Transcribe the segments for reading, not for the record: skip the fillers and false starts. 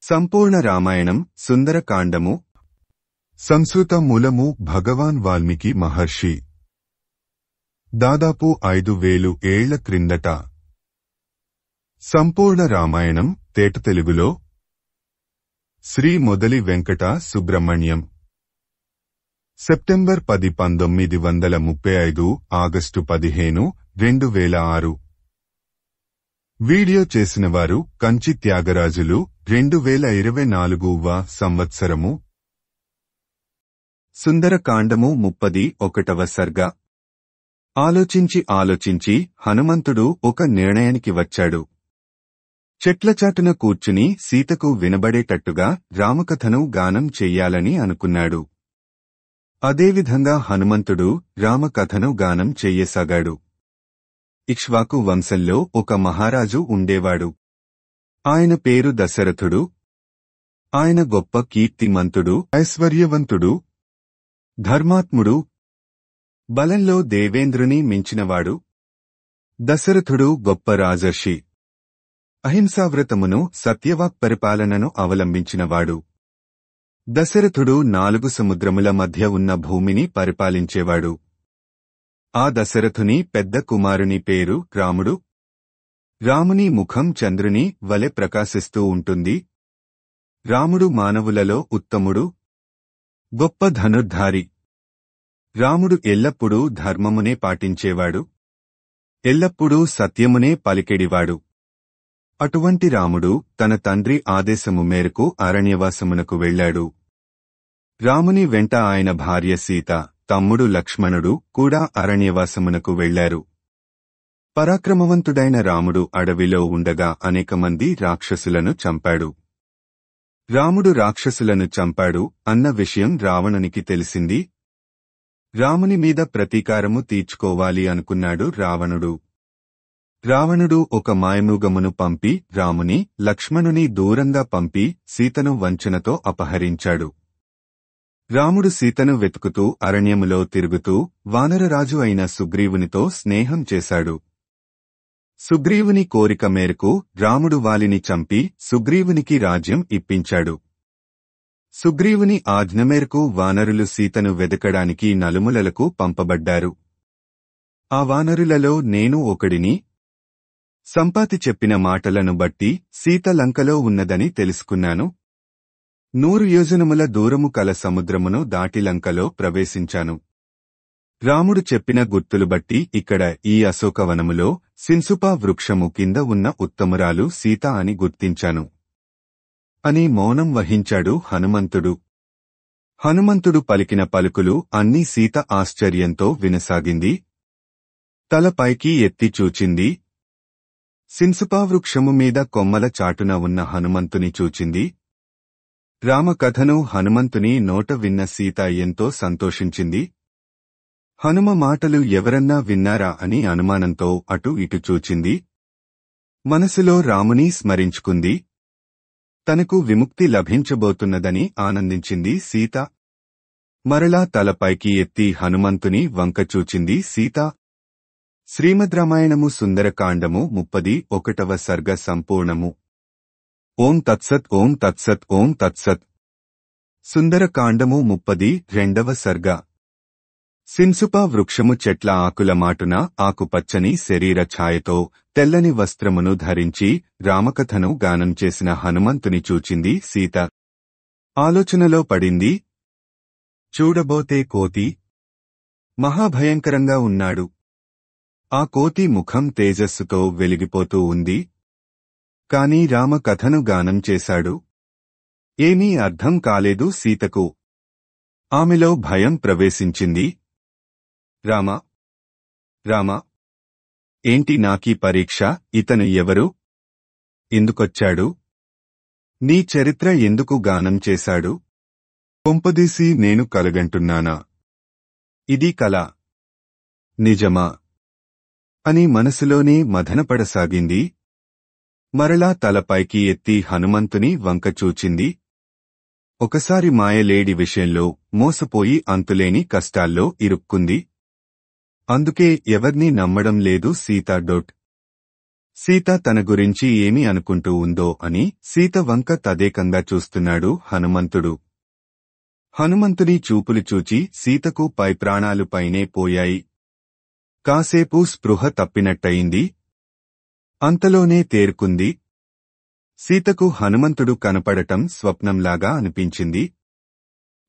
సంపూర్ణ రామాయణం సుందరకాండము సంస్కృత మూలము భగవాన్ వాల్మీకి మహర్షి దాదాపు 5000 ఏళ్ల క్రిందట సంపూర్ణ రామాయణం తేట తెలుగులో Shri Modali Venkata Subrahmanyam September 10 1935 August 15 2006 video చేసినవారు కంచి త్యాగరాజులు 2024వ సంవత్సరము సుందరకాండము 31వ సర్గ ఆలోచించి హనుమంతుడు ఒక నిర్ణయానికి వచ్చాడు. చెట్లచాటున కూర్చుని సీతకు వినబడేటట్టుగా రామకథను గానం చెయ్యాలని అనుకున్నాడు. అదేవిధంగా హనుమంతుడు రామకథను గానం చెయ్యసాగాడు. ఇక్ష్వాకు వంశంలో ఒక మహారాజు ఉండేవాడు. ఆయన పేరు దశరథుడు. ఆయన గొప్ప కీర్తిమంతుడు, ఐశ్వర్యవంతుడు, ధర్మాత్ముడు, బలంలో దేవేంద్రుని మించినవాడు. దశరథుడు గొప్ప రాజర్షి. అహింసావ్రతమును, సత్యవాక్ పరిపాలనను అవలంబించినవాడు. దశరథుడు 4 సముద్రముల మధ్య ఉన్న భూమిని పరిపాలించేవాడు. ఆ దశరథుని పెద్ద కుమారుని పేరు రాముడు. రాముని ముఖం చంద్రుని వలె ప్రకాశిస్తూ ఉంటుంది. రాముడు మానవులలో ఉత్తముడు, గొప్ప ధనుర్ధారి. రాముడు ఎల్లప్పుడూ ధర్మమునే పాటించేవాడు, ఎల్లప్పుడూ సత్యమునే పలికెడివాడు. అటువంటి రాముడు తన తండ్రి ఆదేశము మేరకు అరణ్యవాసమునకు వెళ్లాడు. రాముని వెంట ఆయన భార్య సీత, తమ్ముడు లక్ష్మణుడు కూడా అరణ్యవాసమునకు వెళ్లారు. పరాక్రమవంతుడైన రాముడు అడవిలో ఉండగా అనేకమంది రాక్షసులను చంపాడు. రాముడు రాక్షసులను చంపాడు అన్న విషయం రావణునికి తెలిసింది. రాముని మీద ప్రతీకారము తీర్చుకోవాలి అనుకున్నాడు రావణుడు. రావణుడు ఒక మాయమృగమును పంపి రాముని, లక్ష్మణుని దూరంగా పంపి సీతను వంచనతో అపహరించాడు. రాముడు సీతను వెతుకుతూ అరణ్యములో తిరుగుతూ వానరరాజు అయిన సుగ్రీవునితో స్నేహం చేశాడు. సుగ్రీవుని కోరిక మేరకు రాముడు వాలిని చంపి సుగ్రీవునికి రాజ్యం ఇప్పించాడు. సుగ్రీవుని ఆజ్ఞ మేరకు వానరులు సీతను వెదకడానికి నలుమూలలకు పంపబడ్డారు. ఆ వానరులలో నేను ఒకడిని. సంపాతి చెప్పిన మాటలను బట్టి సీత లంకలో ఉన్నదని తెలుసుకున్నాను. 100 యోజనముల దూరము కల సముద్రమును దాటి లంకలో ప్రవేశించాను. రాముడు చెప్పిన గుర్తులు బట్టి ఇక్కడ ఈ అశోకవనములో సిన్సుపా వృక్షము కింద ఉన్న ఉత్తమురాలు సీత అని గుర్తించాను అని మౌనం వహించాడు హనుమంతుడు. హనుమంతుడు పలికిన పలుకులు అన్నీ సీత ఆశ్చర్యంతో వినసాగింది. తల పైకి ఎత్తి చూచింది. సిన్సుపా వృక్షము మీద కొమ్మల చాటున ఉన్న హనుమంతుని చూచింది. రామకథను హనుమంతుని నోట విన్న సీత ఎంతో సంతోషించింది. హనుమ మాటలు ఎవరన్నా విన్నారా అని అనుమానంతో అటు ఇటు చూచింది. మనసులో రాముని స్మరించుకుంది. తనకు విముక్తి లభించబోతున్నదని ఆనందించింది సీత. మరలా తలపైకి ఎత్తి హనుమంతుని వంక చూచింది సీత. శ్రీమద్ రామాయణము సుందరకాండము 31వ సర్గ సంపూర్ణము. ఓం తత్సత్ ఓం తత్సత్ ఓం తత్సత్. సుందరకాండము 32వ సర్గ. సిన్సుపా వృక్షము చెట్ల ఆకుల మాటున ఆకుపచ్చని శరీర ఛాయతో తెల్లని వస్త్రమును ధరించి రామకథను గానం చేసిన హనుమంతుని చూచింది సీత. ఆలోచనలో పడింది. చూడబోతే కోతి మహాభయంకరంగా ఉన్నాడు. ఆ కోతి ముఖం తేజస్సుతో వెలిగిపోతూ ఉంది. కాని రామకథను గానం చేశాడు. ఏమీ అర్థం కాలేదు సీతకు. ఆమెలో భయం ప్రవేశించింది. రామా, రామా, ఏంటి నాకీ పరీక్ష? ఇతను ఎవరు? ఎందుకొచ్చాడు? నీ చరిత్ర ఎందుకు గానం చేశాడు? కొంపదీసి నేను కలగంటున్నానా? ఇది కల, నిజమా అని మనసులోనే మథనపడసాగింది. మరలా తలపైకి ఎత్తి హనుమంతుని వంక చూచింది. ఒకసారి మాయలేడి విషయంలో మోసపోయి అంతులేని కష్టాల్లో ఇరుక్కుంది. అందుకే ఎవర్నీ నమ్మడం లేదు సీత. సీత తన గురించి ఏమి అనుకుంటూ ఉందో అని సీత వంక తదేకంగా చూస్తున్నాడు హనుమంతుడు. హనుమంతుని చూపులు చూచి సీతకు పై ప్రాణాలు పైనే పోయాయి. కాసేపు స్పృహ తప్పినట్టయింది. అంతలోనే తేరుకుంది. సీతకు హనుమంతుడు కనపడటం స్వప్నంలాగా అనిపించింది.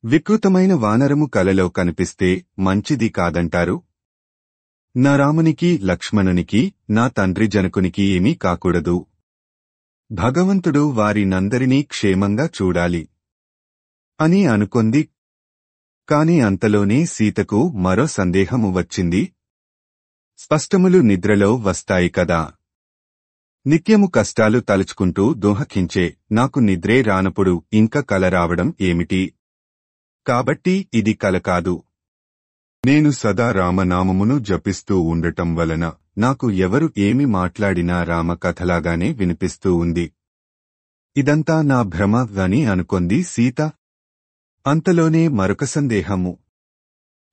వికృతమైన వానరము కలలో కనిపిస్తే మంచిది కాదంటారు. నా రామునికి, లక్ష్మణునికి, నా తండ్రి జనకునికి ఏమీ కాకూడదు. భగవంతుడు వారినందరినీ క్షేమంగా చూడాలి అని అనుకొంది. కాని అంతలోనే సీతకు మరో సందేహము వచ్చింది. స్పష్టములు నిద్రలో వస్తాయి కదా. నిత్యము కష్టాలు తలుచుకుంటూ దోహకించే నాకు నిద్రే రానప్పుడు ఇంక కల రావడం ఏమిటి? కాబట్టి ఇది కల కాదు. నేను సదా రామనామమును జపిస్తూ ఉండటం వలన నాకు ఎవరు ఏమి మాట్లాడినా రామకథలాగానే వినిపిస్తూ ఉంది. ఇదంతా నా భ్రమ అని అనుకొంది సీత. అంతలోనే మరొక సందేహము.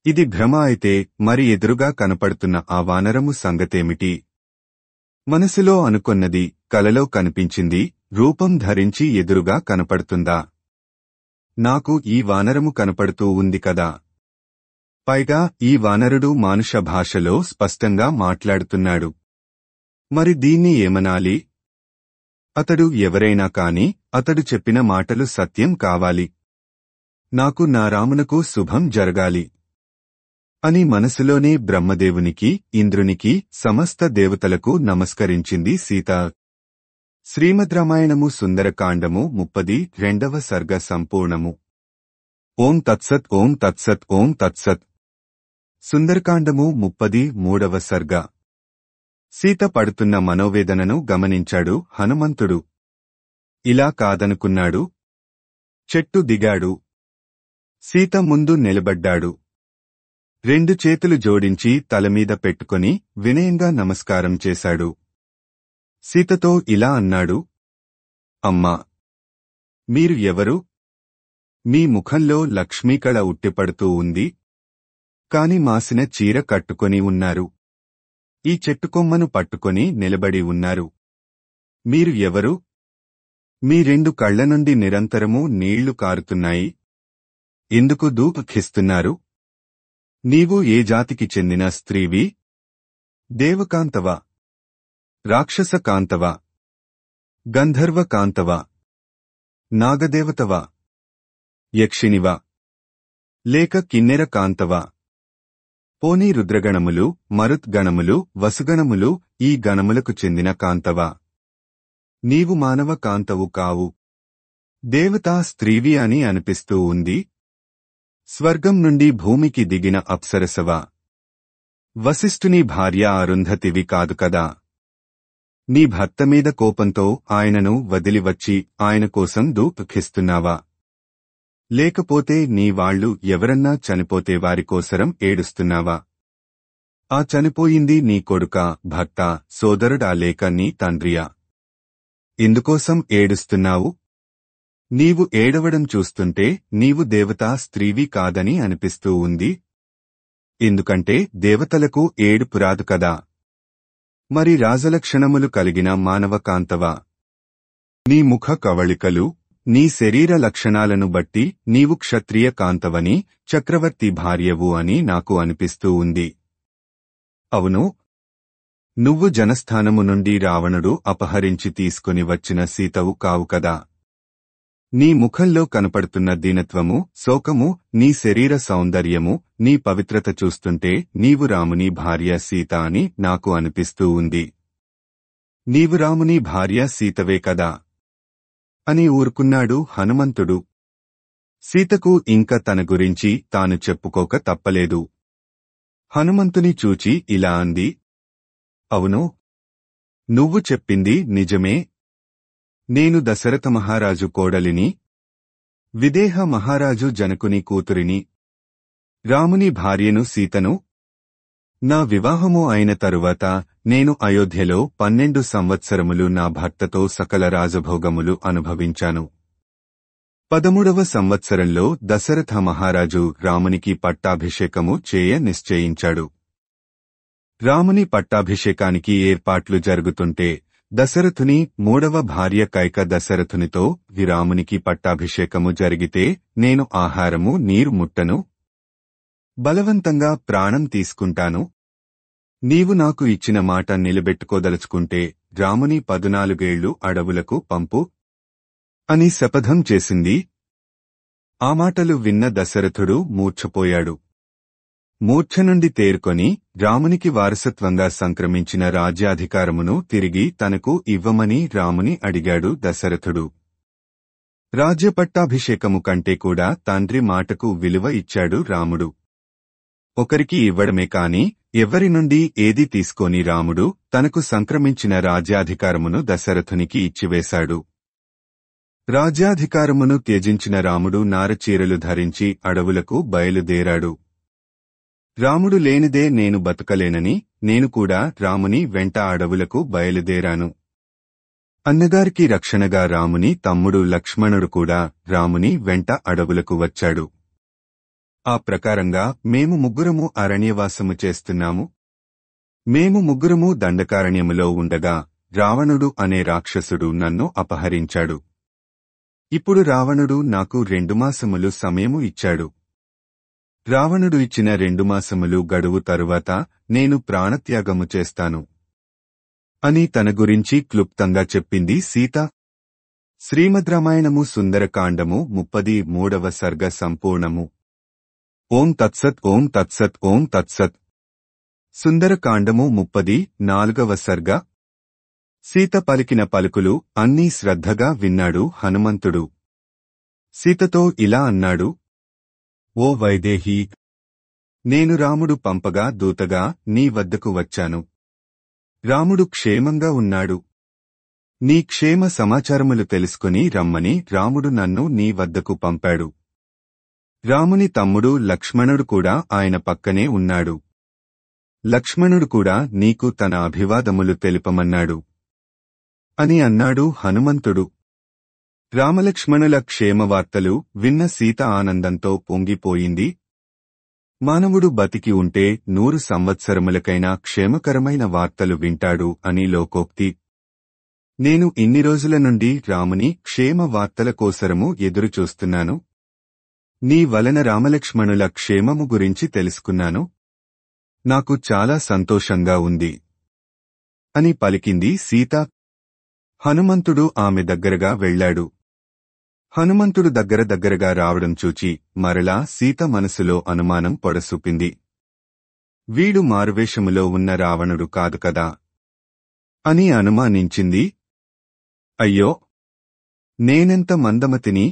ఇది భ్రమ అయితే మరి ఎదురుగా కనపడుతున్న ఆ వానరము సంగతేమిటి? మనసులో అనుకొన్నది కలలో కనిపించింది రూపం ధరించి ఎదురుగా కనపడుతుందా? నాకు ఈ వానరము కనపడుతూ ఉంది కదా. పైగా ఈ వానరుడు మానుష భాషలో స్పష్టంగా మాట్లాడుతున్నాడు. మరి దీన్ని ఏమనాలి? అతడు ఎవరైనా కాని అతడు చెప్పిన మాటలు సత్యం కావాలి. నాకు నా రామునకు శుభం జరగాలి అని మనసులోనే బ్రహ్మదేవునికి, ఇంద్రునికి, సమస్త దేవతలకు నమస్కరించింది సీత. శ్రీమద్ రామాయణము సుందరకాండము 32వ సర్గ సంపూర్ణము. ఓం తత్సత్ ఓం తత్సత్ ఓం తత్సత్. సుందరకాండము 33వ సర్గ. సీత పడుతున్న మనోవేదనను గమనించాడు హనుమంతుడు. ఇలా కాదనుకున్నాడు. చెట్టు దిగాడు. సీత ముందు నిలబడ్డాడు. 2 చేతులు జోడించి తలమీద పెట్టుకొని వినయంగా నమస్కారం చేశాడు. సీతతో ఇలా అన్నాడు. అమ్మా! మీరు ఎవరు? మీ ముఖంలో లక్ష్మీకళ ఉట్టిపడుతూ ఉంది. కాని మాసిన చీర కట్టుకొని ఉన్నారు. ఈ చెట్టుకొమ్మను పట్టుకొని నిలబడి ఉన్నారు. మీరు ఎవరు? మీ 2 కళ్ల నుండి నిరంతరము నీళ్లు కారుతున్నాయి. ఎందుకు దూపఖిస్తున్నారు? నీవు ఏ జాతికి చెందిన స్త్రీవి? దేవకాంతవా? రాక్షసకాంతవా? గంధర్వకాంతవా? నాగదేవతవా? యక్షినివా? లేక కిన్నెర కాంతవా? పోనీ రుద్రగణములు, మరుద్గణములు, వసుగణములు ఈ గణములకు చెందిన కాంతవా? నీవు మానవ కాంతవు కావు. దేవతా స్త్రీవి అని అనిపిస్తూ ఉంది. స్వర్గం నుండి భూమికి దిగిన అప్సరసవా? వశిష్ఠుని భార్య అరుంధతివి కాదు కదా. నీ భర్త మీద కోపంతో ఆయనను వదిలివచ్చి ఆయన కోసం దూపఖిస్తున్నావా? లేకపోతే నీ వాళ్ళు ఎవరన్నా చనిపోతే వారికోసరం ఏడుస్తున్నావా? ఆ చనిపోయింది నీ కొడుకా, భర్త, సోదరుడా లేక నీ తండ్రియా? ఎందుకోసం ఏడుస్తున్నావు? నీవు ఏడవడం చూస్తుంటే నీవు దేవతా స్త్రీవి కాదని అనిపిస్తూ ఉంది. ఎందుకంటే దేవతలకు ఏడుపు రాదు కదా. మరి రాజలక్షణములు కలిగిన మానవ కాంతవా? నీ ముఖ కవళికలు, నీ శరీర లక్షణాలను బట్టి నీవు క్షత్రియ కాంతవని, చక్రవర్తి భార్యవు అని నాకు అనిపిస్తూ ఉంది. అవును, నువ్వు జనస్థానము నుండి రావణుడు అపహరించి తీసుకుని వచ్చిన సీతవు కావు కదా. నీ ముఖంలో కనపడుతున్న దీనత్వము, శోకము, నీ శరీర సౌందర్యము, నీ పవిత్రత చూస్తుంటే నీవు రాముని భార్య సీత అని నాకు అనిపిస్తూ ఉంది. నీవు రాముని భార్య సీతవే కదా అని ఊరుకున్నాడు హనుమంతుడు. సీతకు ఇంక తన గురించి తాను చెప్పుకోక తప్పలేదు. హనుమంతుని చూచి ఇలా అంది. అవును, నువ్వు చెప్పింది నిజమే. నేను దశరథ మహారాజు కోడలిని, విదేహ మహారాజు జనకుని కూతురిని, రాముని భార్యను సీతను. నా వివాహము అయిన తరువాత నేను అయోధ్యలో 12 సంవత్సరములు నా భర్తతో సకల రాజభోగములు అనుభవించాను. 13వ సంవత్సరంలో దశరథ మహారాజు రామునికి పట్టాభిషేకము చేయ నిశ్చయించాడు. రాముని పట్టాభిషేకానికి ఏర్పాట్లు జరుగుతుంటే దశరథుని మూడవ భార్య కైక దశరథునితో రామునికి పట్టాభిషేకము జరిగితే నేను ఆహారము నీరు ముట్టను, బలవంతంగా ప్రాణం తీసుకుంటాను. నీవు నాకు ఇచ్చిన మాట నిలబెట్టుకోదలుచుకుంటే రాముని 14 ఏళ్లు అడవులకు పంపు అని శపథం చేసింది. ఆ మాటలు విన్న దశరథుడు మూర్ఛపోయాడు. మూర్ఛ నుండి తేరుకొని రామునికి వారసత్వంగా సంక్రమించిన రాజ్యాధికారమును తిరిగి తనకు ఇవ్వమని రాముని అడిగాడు దశరథుడు. రాజ్యపట్టాభిషేకము కంటే కూడా తండ్రి మాటకు విలువ ఇచ్చాడు రాముడు. ఒకరికి ఇవ్వడమే కాని ఎవ్వరి నుండి ఏదీ తీసుకోని రాముడు తనకు సంక్రమించిన రాజ్యాధికారమును దశరథునికి ఇచ్చివేశాడు. రాజ్యాధికారమును త్యజించిన రాముడు నారచీరలు ధరించి అడవులకు బయలుదేరాడు. రాముడు లేనిదే నేను బతకలేనని నేను కూడా రాముని వెంట అడవులకు బయలుదేరాను. అన్నగారికి రక్షణగా రాముని తమ్ముడు లక్ష్మణుడు కూడా రాముని వెంట అడవులకు వచ్చాడు. ఆ ప్రకారంగా మేము ముగ్గురము అరణ్యవాసము చేస్తున్నాము. మేము ముగ్గురము దండకారణ్యములో ఉండగా రావణుడు అనే రాక్షసుడు నన్ను అపహరించాడు. ఇప్పుడు రావణుడు నాకు 2 మాసములు సమయము ఇచ్చాడు. రావణుడు ఇచ్చిన 2 మాసములు గడువు తరువాత నేను ప్రాణత్యాగము చేస్తాను అని తన గురించి క్లుప్తంగా చెప్పింది సీత. శ్రీమద్ రామాయణము సుందరకాండము 33వ సర్గ సంపూర్ణము. ఓం తత్సత్ ఓం తత్సత్ ఓం తత్సత్. సుందరకాండము 34వ సర్గ. సీత పలికిన పలుకులు అన్నీ శ్రద్ధగా విన్నాడు హనుమంతుడు. సీతతో ఇలా అన్నాడు: ఓ వైదేహీ, నేను రాముడు పంపగా దూతగా నీ వద్దకు వచ్చాను. రాముడు క్షేమంగా ఉన్నాడు. నీ క్షేమ సమాచారములు తెలుసుకుని రమ్మని రాముడు నన్ను నీ వద్దకు పంపాడు. రాముని తమ్ముడు లక్ష్మణుడు కూడా ఆయన పక్కనే ఉన్నాడు. లక్ష్మణుడు కూడా నీకు తన అభివాదములు తెలుపమన్నాడు అని అన్నాడు హనుమంతుడు. రామలక్ష్మణుల క్షేమవార్తలు విన్న సీత ఆనందంతో పొంగిపోయింది. మానవుడు బతికి ఉంటే 100 సంవత్సరములకైనా క్షేమకరమైన వార్తలు వింటాడు అని లోకోక్తి. నేను ఇన్ని రోజుల నుండి రాముని క్షేమ వార్తల కోసరము ఎదురుచూస్తున్నాను. నీ వలన రామలక్ష్మణుల క్షేమము గురించి తెలుసుకున్నాను. నాకు చాలా సంతోషంగా ఉంది అని పలికింది సీత. హనుమంతుడు ఆమె దగ్గరగా వెళ్లాడు. హనుమంతుడు దగ్గరగా రావడం చూచి మరలా సీత మనసులో అనుమానం పొడసూపింది. వీడు మారువేషములో ఉన్న రావణుడు కాదు కదా అని అనుమానించింది. అయ్యో, నేనెంత మందమతిని!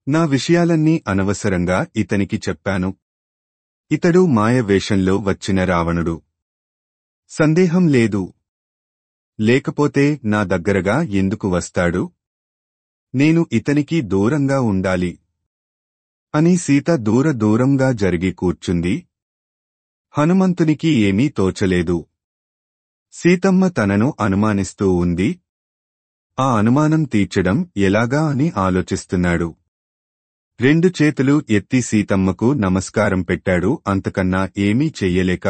నా విషయాలన్నీ అనవసరంగా ఇతనికి చెప్పాను. ఇతడు మాయవేషంలో వచ్చిన రావణుడు. సందేహం లేదు. లేకపోతే నా దగ్గరగా ఎందుకు వస్తాడు? నేను ఇతనికి దూరంగా ఉండాలి అని సీత దూరంగా జరిగి కూర్చుంది. హనుమంతునికి ఏమీ తోచలేదు. సీతమ్మ తనను అనుమానిస్తూ ఉంది. ఆ అనుమానం తీర్చడం ఎలాగా అని ఆలోచిస్తున్నాడు. 2 చేతులు ఎత్తి సీతమ్మకు నమస్కారం పెట్టాడు. అంతకన్నా ఏమీ చెయ్యలేక.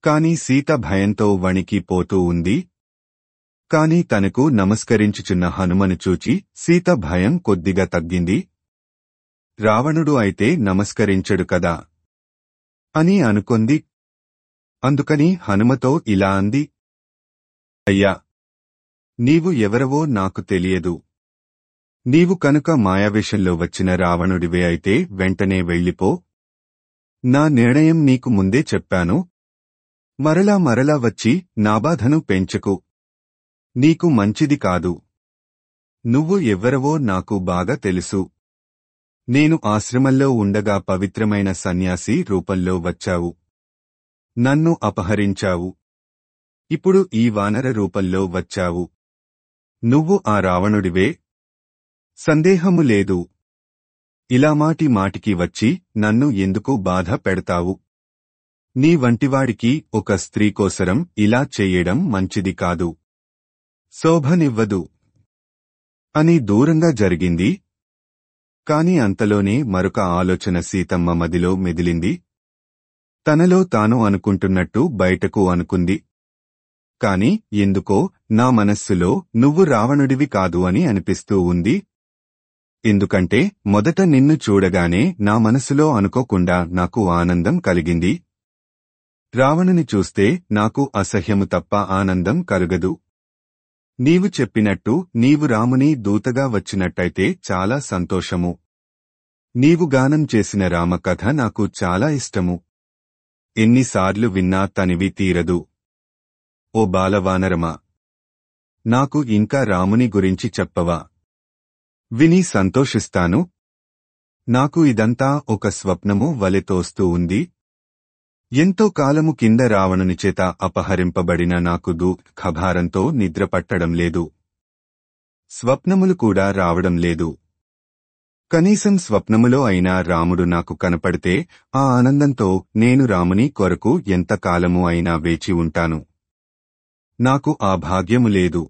కాని సీత భయంతో వణికి పోతూ ఉంది. కాని తనకు నమస్కరించుచున్న హనుమను చూచి సీత భయం కొద్దిగా తగ్గింది. రావణుడు అయితే నమస్కరించడు కదా అని అనుకొంది. అందుకని హనుమతో ఇలా అంది: అయ్యా, నీవు ఎవరవో నాకు తెలియదు. నీవు కనుక మాయావేషంలో వచ్చిన రావణుడివే అయితే వెంటనే వెళ్ళిపో. నా నిర్ణయం నీకు ముందే చెప్పాను. మరలా వచ్చి నా బాధను పెంచకు. నీకు మంచిది కాదు. నువ్వు ఎవ్వరవో నాకు బాగా తెలుసు. నేను ఆశ్రమంలో ఉండగా పవిత్రమైన సన్యాసి రూపంలో వచ్చావు. నన్ను అపహరించావు. ఇప్పుడు ఈ వానర రూపంలో వచ్చావు. నువ్వు ఆ రావణుడివే. సందేహము లేదు. ఇలా మాటికి వచ్చి నన్ను ఎందుకు బాధ పెడతావు? నీ వంటివాడికి ఒక స్త్రీ కోసరం ఇలా చెయ్యడం మంచిది కాదు. శోభనివ్వదు అని దూరంగా జరిగింది. కాని అంతలోనే మరొక ఆలోచన సీతమ్మ మదిలో మెదిలింది. తనలో తాను అనుకుంటున్నట్టు బయటకు అనుకుంది. కాని ఎందుకో నా మనస్సులో నువ్వు రావణుడివి కాదు అని అనిపిస్తూ ఉంది. ఎందుకంటే మొదట నిన్ను చూడగానే నా మనసులో అనుకోకుండా నాకు ఆనందం కలిగింది. రావణుని చూస్తే నాకు అసహ్యము తప్ప ఆనందం కలుగదు. నీవు చెప్పినట్టు నీవు రాముని దూతగా వచ్చినట్టయితే చాలా సంతోషము. నీవు గానం చేసిన రామకథ నాకు చాలా ఇష్టము. ఎన్నిసార్లు విన్నా తనివి తీరదు. ఓ బాలవానరమా, నాకు ఇంకా రాముని గురించి చెప్పవా? విని సంతోషిస్తాను. నాకు ఇదంతా ఒక స్వప్నము వలె తోస్తూ ఉంది. ఎంతో కాలము కింద రావణుని చేత అపహరింపబడిన నాకు దుఃఖభారంతో నిద్రపట్టడం లేదు. స్వప్నములు కూడా రావడం లేదు. కనీసం స్వప్నములో అయినా రాముడు నాకు కనపడితే ఆ ఆనందంతో నేను రాముని కొరకు ఎంతకాలము అయినా వేచి ఉంటాను. నాకు ఆ భాగ్యము లేదు.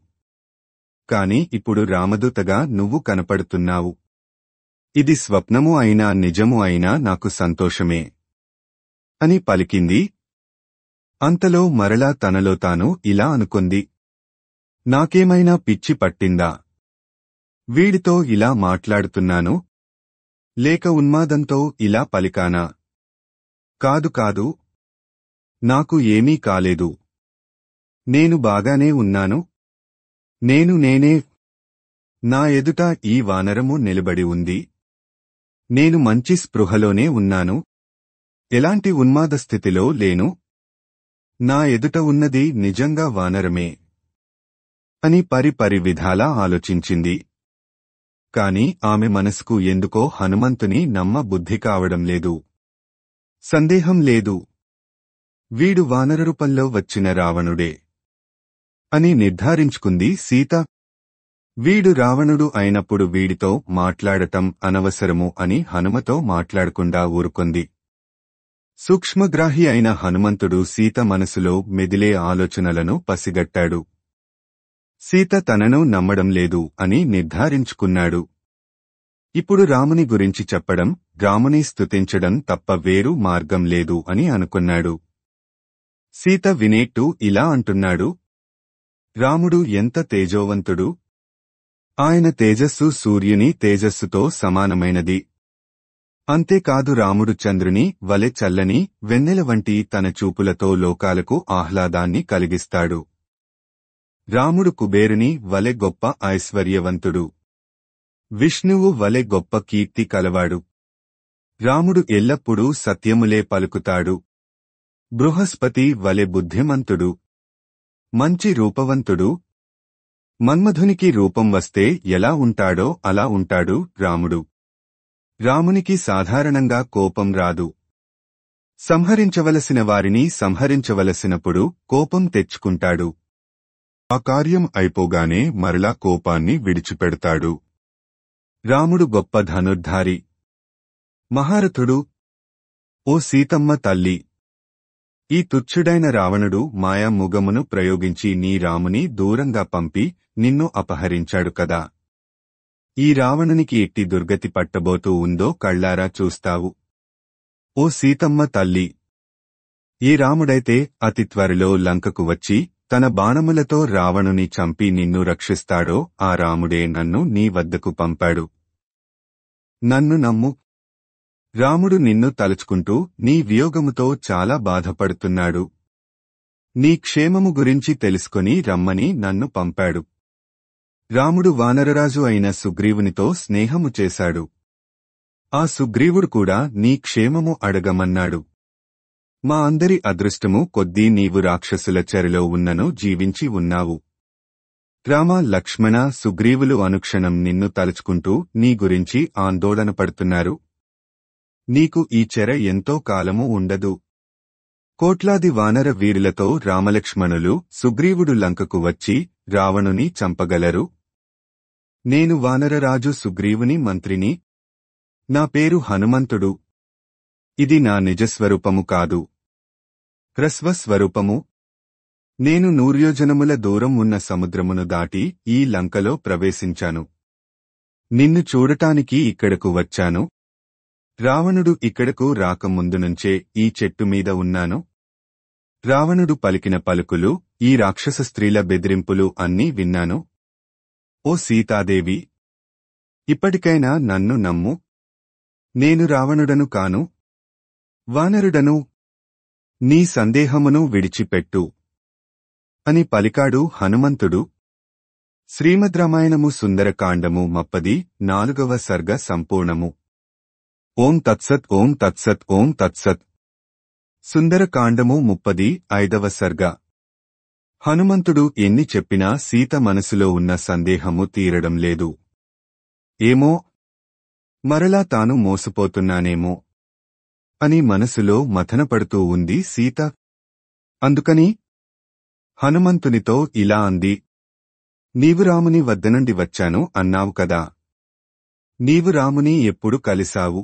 కాని ఇప్పుడు రామదూతగా నువ్వు కనపడుతున్నావు. ఇది స్వప్నము అయినా నిజము అయినా నాకు సంతోషమే అని పలికింది. అంతలో మరలా తనలో తాను ఇలా అనుకుంది, నాకేమైనా పిచ్చి పట్టిందా? వీడితో ఇలా మాట్లాడుతున్నాను, లేక ఉన్మాదంతో ఇలా పలికానా? కాదు కాదు, నాకు ఏమీ కాలేదు. నేను బాగానే ఉన్నాను. నేనే. నా ఎదుట ఈ వానరము నిలబడి ఉంది. నేను మంచి స్పృహలోనే ఉన్నాను. ఎలాంటి ఉన్మాద స్థితిలో లేను. నా ఎదుట ఉన్నది నిజంగా వానరమే అని పరి విధాలా ఆలోచించింది. కాని ఆమె మనసుకు ఎందుకో హనుమంతుని నమ్మ బుద్ధి కావడం లేదు. సందేహం లేదు, వీడు వానర రూపంలో వచ్చిన రావణుడే అని నిర్ధారించుకుంది సీత. వీడు రావణుడు అయినప్పుడు వీడితో మాట్లాడటం అనవసరము అని హనుమతో మాట్లాడకుండా ఊరుకుంది. సూక్ష్మగ్రాహి అయిన హనుమంతుడు సీత మనసులో మెదిలే ఆలోచనలను పసిగట్టాడు. సీత తనను నమ్మడం లేదు అని నిర్ధారించుకున్నాడు. ఇప్పుడు రాముని గురించి చెప్పడం, రాముని స్తుతించడం తప్ప వేరు మార్గం లేదు అని అనుకున్నాడు. సీత వినేట్టు ఇలా అంటున్నాడు, రాముడు ఎంత తేజోవంతుడు! ఆయన తేజస్సు సూర్యుని తేజస్సుతో సమానమైనది. అంతేకాదు రాముడు చంద్రుని వలె చల్లని వెన్నెల వంటి తన చూపులతో లోకాలకు ఆహ్లాదాన్ని కలిగిస్తాడు. రాముడు కుబేరుని వలె గొప్ప ఐశ్వర్యవంతుడు. విష్ణువు వలె గొప్ప కీర్తి కలవాడు. రాముడు ఎల్లప్పుడూ సత్యములే పలుకుతాడు. బృహస్పతి వలె బుద్ధిమంతుడు. మంచి రూపవంతుడు. మన్మధునికి రూపం వస్తే ఎలా ఉంటాడో అలా ఉంటాడు రాముడు. రామునికి సాధారణంగా కోపం రాదు. సంహరించవలసిన వారిని సంహరించవలసినప్పుడు కోపం తెచ్చుకుంటాడు. ఆ కార్యం అయిపోగానే మరలా కోపాన్ని విడిచిపెడతాడు. రాముడు గొప్ప ధనుర్ధారి, మహారథుడు. ఓ సీతమ్మ తల్లి, ఈ తుచ్చుడైన రావణుడు మాయా ముగమును ప్రయోగించి నీ రాముని దూరంగా పంపి నిన్ను అపహరించాడు కదా. ఈ రావణునికి ఎట్టి దుర్గతి పట్టబోతూ ఉందో కళ్ళారా చూస్తావు. ఓ సీతమ్మ తల్లి, ఈ రాముడైతే అతి త్వరలో లంకకు వచ్చి తన బాణములతో రావణుని చంపి నిన్ను రక్షిస్తాడో ఆ రాముడే నన్ను నీ వద్దకు పంపాడు. నన్ను నమ్ము. రాముడు నిన్ను తలుచుకుంటూ నీ వియోగముతో చాలా బాధపడుతున్నాడు. నీ క్షేమము గురించి తెలుసుకొని రమ్మని నన్ను పంపాడు. రాముడు వానరరాజు అయిన సుగ్రీవునితో స్నేహము చేశాడు. ఆ సుగ్రీవుడు కూడా నీ క్షేమము అడగమన్నాడు. మా అందరి అదృష్టము కొద్దీ నీవు రాక్షసుల చెరలో ఉన్నను జీవించి ఉన్నావు. రామ, లక్ష్మణ, సుగ్రీవులు అనుక్షణం నిన్ను తలుచుకుంటూ నీ గురించి ఆందోళన పడుతున్నారు. నీకు ఈ చెర ఎంతో కాలము ఉండదు. కోట్లాది వానర వీరులతో రామలక్ష్మణులు, సుగ్రీవుడు లంకకు వచ్చి రావణుని చంపగలరు. నేను వానరరాజు సుగ్రీవుని మంత్రిని. నా పేరు హనుమంతుడు. ఇది నా నిజస్వరూపము కాదు, హ్రస్వస్వరూపము. నేను 100 యోజనముల దూరం ఉన్న సముద్రమును దాటి ఈ లంకలో ప్రవేశించాను. నిన్ను చూడటానికి ఇక్కడకు వచ్చాను. రావణుడు ఇక్కడకు రాకముందునుంచే ఈ చెట్టు మీద ఉన్నాను. రావణుడు పలికిన పలుకులు ఈ రాక్షస స్త్రీల బెదిరింపులు అన్నీ విన్నాను. ఓ సీతాదేవి, ఇప్పటికైనా నన్ను నమ్ము. నేను రావణుడను కాను, వానరుడను. నీ సందేహమును విడిచిపెట్టు అని పలికాడు హనుమంతుడు. శ్రీమద్ రామాయణము సుందరకాండము 34వ సర్గ సంపూర్ణము. ఓం తత్సత్ ఓం తత్సత్ ఓం తత్సత్. సుందరకాండము 35వ సర్గ. హనుమంతుడు ఎన్ని చెప్పినా సీత మనసులో ఉన్న సందేహము తీరడం లేదు. ఏమో, మరలా తాను మోసపోతున్నానేమో అని మనసులో మథనపడుతూ ఉంది సీత. అందుకని హనుమంతునితో ఇలా అంది. నీవు రాముని వద్దనుండి వచ్చాను అన్నావు కదా. నీవు రాముని ఎప్పుడు కలిశావు?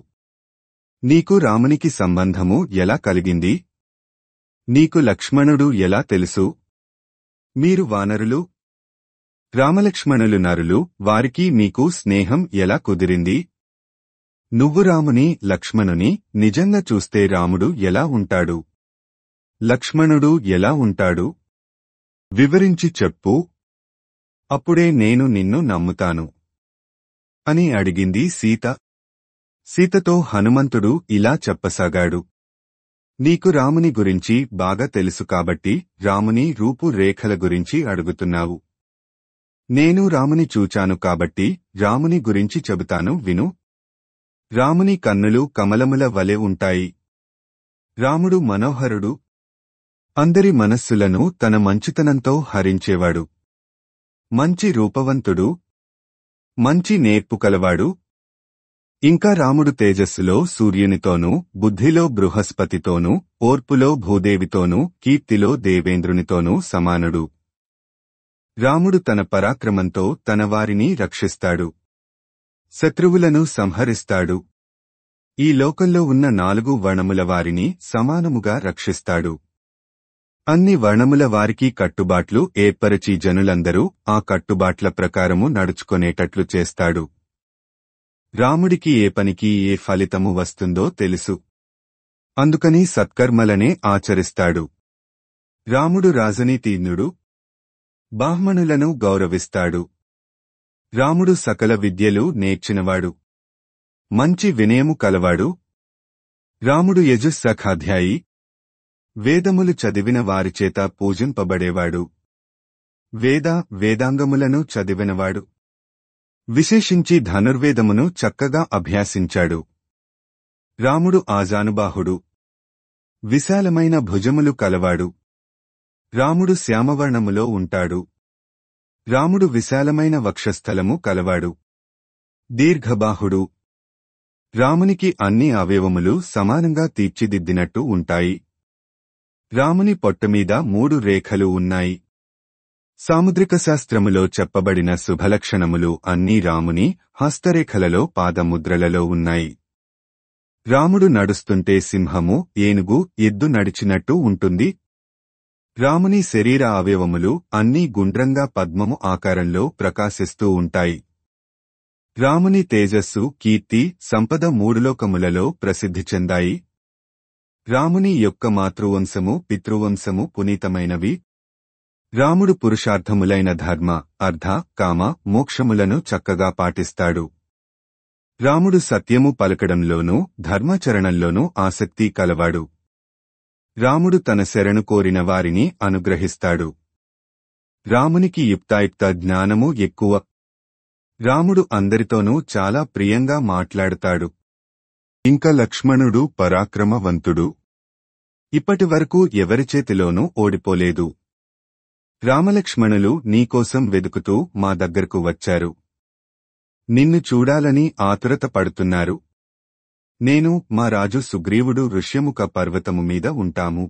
నీకు రామునికి సంబంధము ఎలా కలిగింది? నీకు లక్ష్మణుడు ఎలా తెలుసు? మీరు వానరులు, రామలక్ష్మణులు నరులు, వారికి మీకు స్నేహం ఎలా కుదిరింది? నువ్వు రాముని, లక్ష్మణుని నిజంగా చూస్తే రాముడు ఎలా ఉంటాడు? లక్ష్మణుడు ఎలా ఉంటాడు? వివరించి చెప్పు. అప్పుడే నేను నిన్ను నమ్ముతాను అని అడిగింది సీత. సీతతో హనుమంతుడు ఇలా చెప్పసాగాడు. నీకు రాముని గురించి బాగా తెలుసు కాబట్టి రాముని రూపు రేఖల గురించి అడుగుతున్నావు. నేను రాముని చూచాను కాబట్టి రాముని గురించి చెబుతాను విను. రాముని కన్నులు కమలముల వలె ఉంటాయి. రాముడు మనోహరుడు. అందరి మనస్సులను తన మంచితనంతో హరించేవాడు. మంచి రూపవంతుడు. మంచి నేర్పు కలవాడు. ఇంకా రాముడు తేజస్సులో సూర్యునితోనూ, బుద్ధిలో బృహస్పతితోనూ, ఓర్పులో భూదేవితోనూ, కీర్తిలో దేవేంద్రునితోనూ సమానుడు. రాముడు తన పరాక్రమంతో తన వారిని రక్షిస్తాడు. శత్రువులను సంహరిస్తాడు. ఈ లోకంలో ఉన్న 4 వర్ణముల వారిని సమానముగా రక్షిస్తాడు. అన్ని వర్ణముల వారికి కట్టుబాట్లు ఏర్పరచి జనులందరూ ఆ కట్టుబాట్ల ప్రకారము నడుచుకొనేటట్లు చేస్తాడు. రాముడికి ఏ పనికి ఏ ఫలితము వస్తుందో తెలుసు. అందుకని సత్కర్మలనే ఆచరిస్తాడు. రాముడు రాజనీతిజ్ఞుడు. బ్రాహ్మణులను గౌరవిస్తాడు. రాముడు సకల విద్యలు నేర్చినవాడు. మంచి వినయము కలవాడు. రాముడు యజుస్సఖాధ్యాయి. వేదములు చదివిన వారిచేత పూజింపబడేవాడు. వేదాంగములను చదివినవాడు. విశేషించి ధనుర్వేదమును చక్కగా అభ్యాసించాడు. రాముడు ఆజానుబాహుడు. విశాలమైన భుజములు కలవాడు. రాముడు శ్యామవర్ణములో ఉంటాడు. రాముడు విశాలమైన వక్షస్థలము కలవాడు. దీర్ఘబాహుడు. రామునికి అన్ని అవయవములు సమానంగా తీర్చిదిద్దినట్టు ఉంటాయి. రాముని పొట్టమీద 3 రేఖలు ఉన్నాయి. సాముద్రిక శాస్త్రములో చెప్పబడిన శుభలక్షణములు అన్నీ రాముని హస్తరేఖలలో పాదముద్రలలో ఉన్నాయి. రాముడు నడుస్తుంటే సింహము, ఏనుగు, ఎద్దు నడిచినట్టు ఉంటుంది. రాముని శరీర అవయవములు అన్నీ గుండ్రంగా పద్మము ఆకారంలో ప్రకాశిస్తూ ఉంటాయి. రాముని తేజస్సు, కీర్తి, సంపద 3 లోకములలో ప్రసిద్ధి చెందాయి. రాముని యొక్క మాతృవంశము, పితృవంశము పునీతమైనవి. రాముడు పురుషార్థములైన ధర్మ, అర్థ, కామ, మోక్షములను చక్కగా పాటిస్తాడు. రాముడు సత్యము పలకడంలోనూ ధర్మాచరణంలోనూ ఆసక్తి కలవాడు. రాముడు తన శరణు కోరిన వారిని అనుగ్రహిస్తాడు. రామునికి యుక్తాయుక్త జ్ఞానము ఎక్కువ. రాముడు అందరితోనూ చాలా ప్రియంగా మాట్లాడతాడు. ఇంకా లక్ష్మణుడు పరాక్రమవంతుడు. ఇప్పటివరకు ఎవరిచేతిలోనూ ఓడిపోలేదు. రామలక్ష్మణులు నీకోసం వెదుకుతూ మా దగ్గరకు వచ్చారు. నిన్ను చూడాలని ఆతురత పడుతున్నారు. నేను, మా రాజు సుగ్రీవుడు ఋష్యముఖ పర్వతము మీద ఉంటాము.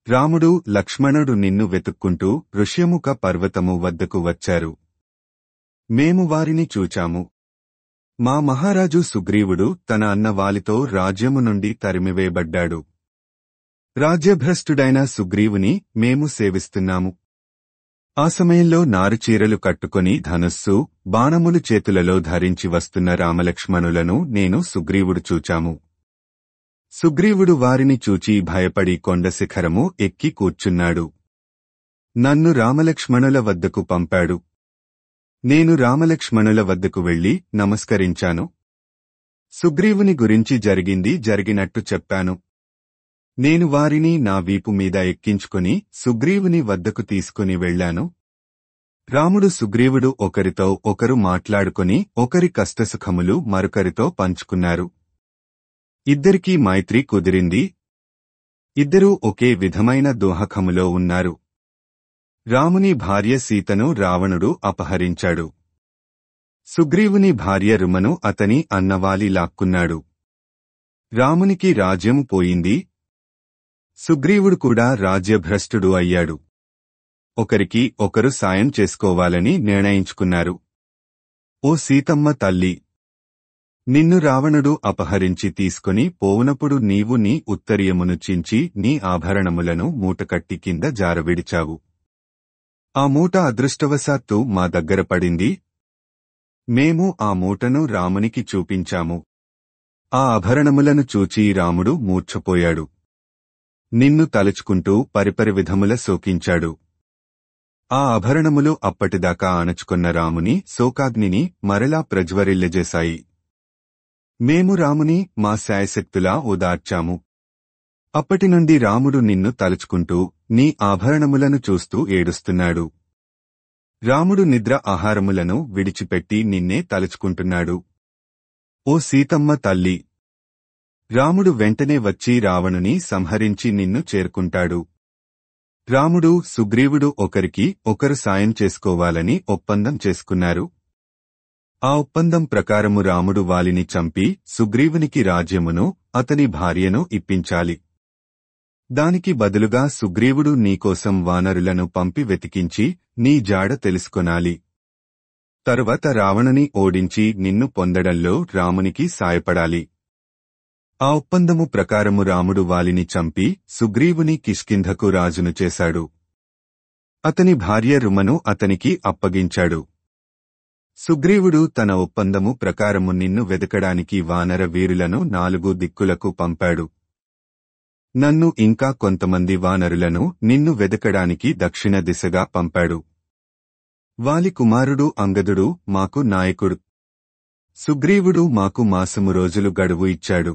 రాముడు, లక్ష్మణుడు నిన్ను వెతుక్కుంటూ ఋష్యముఖ పర్వతము వద్దకు వచ్చారు. మేము వారిని చూచాము. మా మహారాజు సుగ్రీవుడు తన అన్న వాలితో రాజ్యము నుండి తరిమివేయబడ్డాడు. రాజ్యభ్రష్టుడైన సుగ్రీవుని మేము సేవిస్తున్నాము. ఆ సమయంలో నారుచీరలు కట్టుకొని ధనుస్సు, బాణములు చేతులలో ధరించి వస్తున్న రామలక్ష్మణులను నేను సుగ్రీవుడు చూచాము. సుగ్రీవుడు వారిని చూచి భయపడి కొండ శిఖరము ఎక్కి కూర్చున్నాడు. నన్ను రామలక్ష్మణుల వద్దకు పంపాడు. నేను రామలక్ష్మణుల వద్దకు వెళ్లి నమస్కరించాను. సుగ్రీవుని గురించి జరిగింది జరిగినట్టు చెప్పాను. నేను వారిని నా వీపు మీద ఎక్కించుకుని సుగ్రీవుని వద్దకు తీసుకుని వెళ్లాను. రాముడు సుగ్రీవుడు ఒకరితో ఒకరు మాట్లాడుకుని ఒకరి కష్టసుఖములు మరొకరితో పంచుకున్నారు. ఇద్దరికీ మైత్రి కుదిరింది. ఇద్దరూ ఒకే విధమైన దోహకములో ఉన్నారు. రాముని భార్య సీతను రావణుడు అపహరించాడు. సుగ్రీవుని భార్య రుమను అతని అన్నవాలి లాక్కున్నాడు. రామునికి రాజ్యము పోయింది. సుగ్రీవుడు కూడా రాజ్యభ్రష్టుడు అయ్యాడు. ఒకరికి ఒకరు సాయం చేసుకోవాలని నిర్ణయించుకున్నారు. ఓ సీతమ్మ తల్లి, నిన్ను రావణుడు అపహరించి తీసుకుని పోవునప్పుడు నీవు నీ ఉత్తరీయమును చించి నీ ఆభరణములను మూటకట్టి కింద జారవిడిచావు. ఆ మూట అదృష్టవశాత్తు మా దగ్గర పడింది. మేము ఆ మూటను రామునికి చూపించాము. ఆ ఆభరణములను చూచి రాముడు మూర్ఛపోయాడు. నిన్ను తలుచుకుంటూ పరిపరి విధముల శోకించాడు. ఆ ఆభరణములు అప్పటిదాకా అణచుకున్న రాముని శోకాగ్నిని మరలా ప్రజ్వరిల్లజేశాయి. మేము రాముని మా శాయశక్తులా ఓదార్చాము. అప్పటినుండి రాముడు నిన్ను తలుచుకుంటూ నీ ఆభరణములను చూస్తూ ఏడుస్తున్నాడు. రాముడు నిద్ర ఆహారములను విడిచిపెట్టి నిన్నే తలుచుకుంటున్నాడు. ఓ సీతమ్మ తల్లి, రాముడు వెంటనే వచ్చి రావణుని సంహరించి నిన్ను చేరుకుంటాడు. రాముడు సుగ్రీవుడు ఒకరికి ఒకరు సాయం చేసుకోవాలని ఒప్పందం చేసుకున్నారు. ఆ ఒప్పందం ప్రకారము రాముడు వాలిని చంపి సుగ్రీవునికి రాజ్యమును అతని భార్యను ఇప్పించాలి. దానికి బదులుగా సుగ్రీవుడు నీకోసం వానరులను పంపి వెతికించి నీ జాడ తెలుసుకొనాలి. తరువాత రావణుని ఓడించి నిన్ను పొందడంలో రామునికి సాయపడాలి. ఆ ఒప్పందము ప్రకారము రాముడు వాలిని చంపి సుగ్రీవుని కిష్కింధకు రాజును చేశాడు. అతని భార్య రుమను అతనికి అప్పగించాడు. సుగ్రీవుడు తన ఒప్పందము ప్రకారము నిన్ను వెదకడానికి వానర వీరులను 4 దిక్కులకు పంపాడు. నన్ను ఇంకా కొంతమంది వానరులను నిన్ను వెదకడానికి దక్షిణ దిశగా పంపాడు. వాలి కుమారుడు అంగదుడు మాకు నాయకుడు. సుగ్రీవుడు మాకు మాసము రోజులు గడువు ఇచ్చాడు.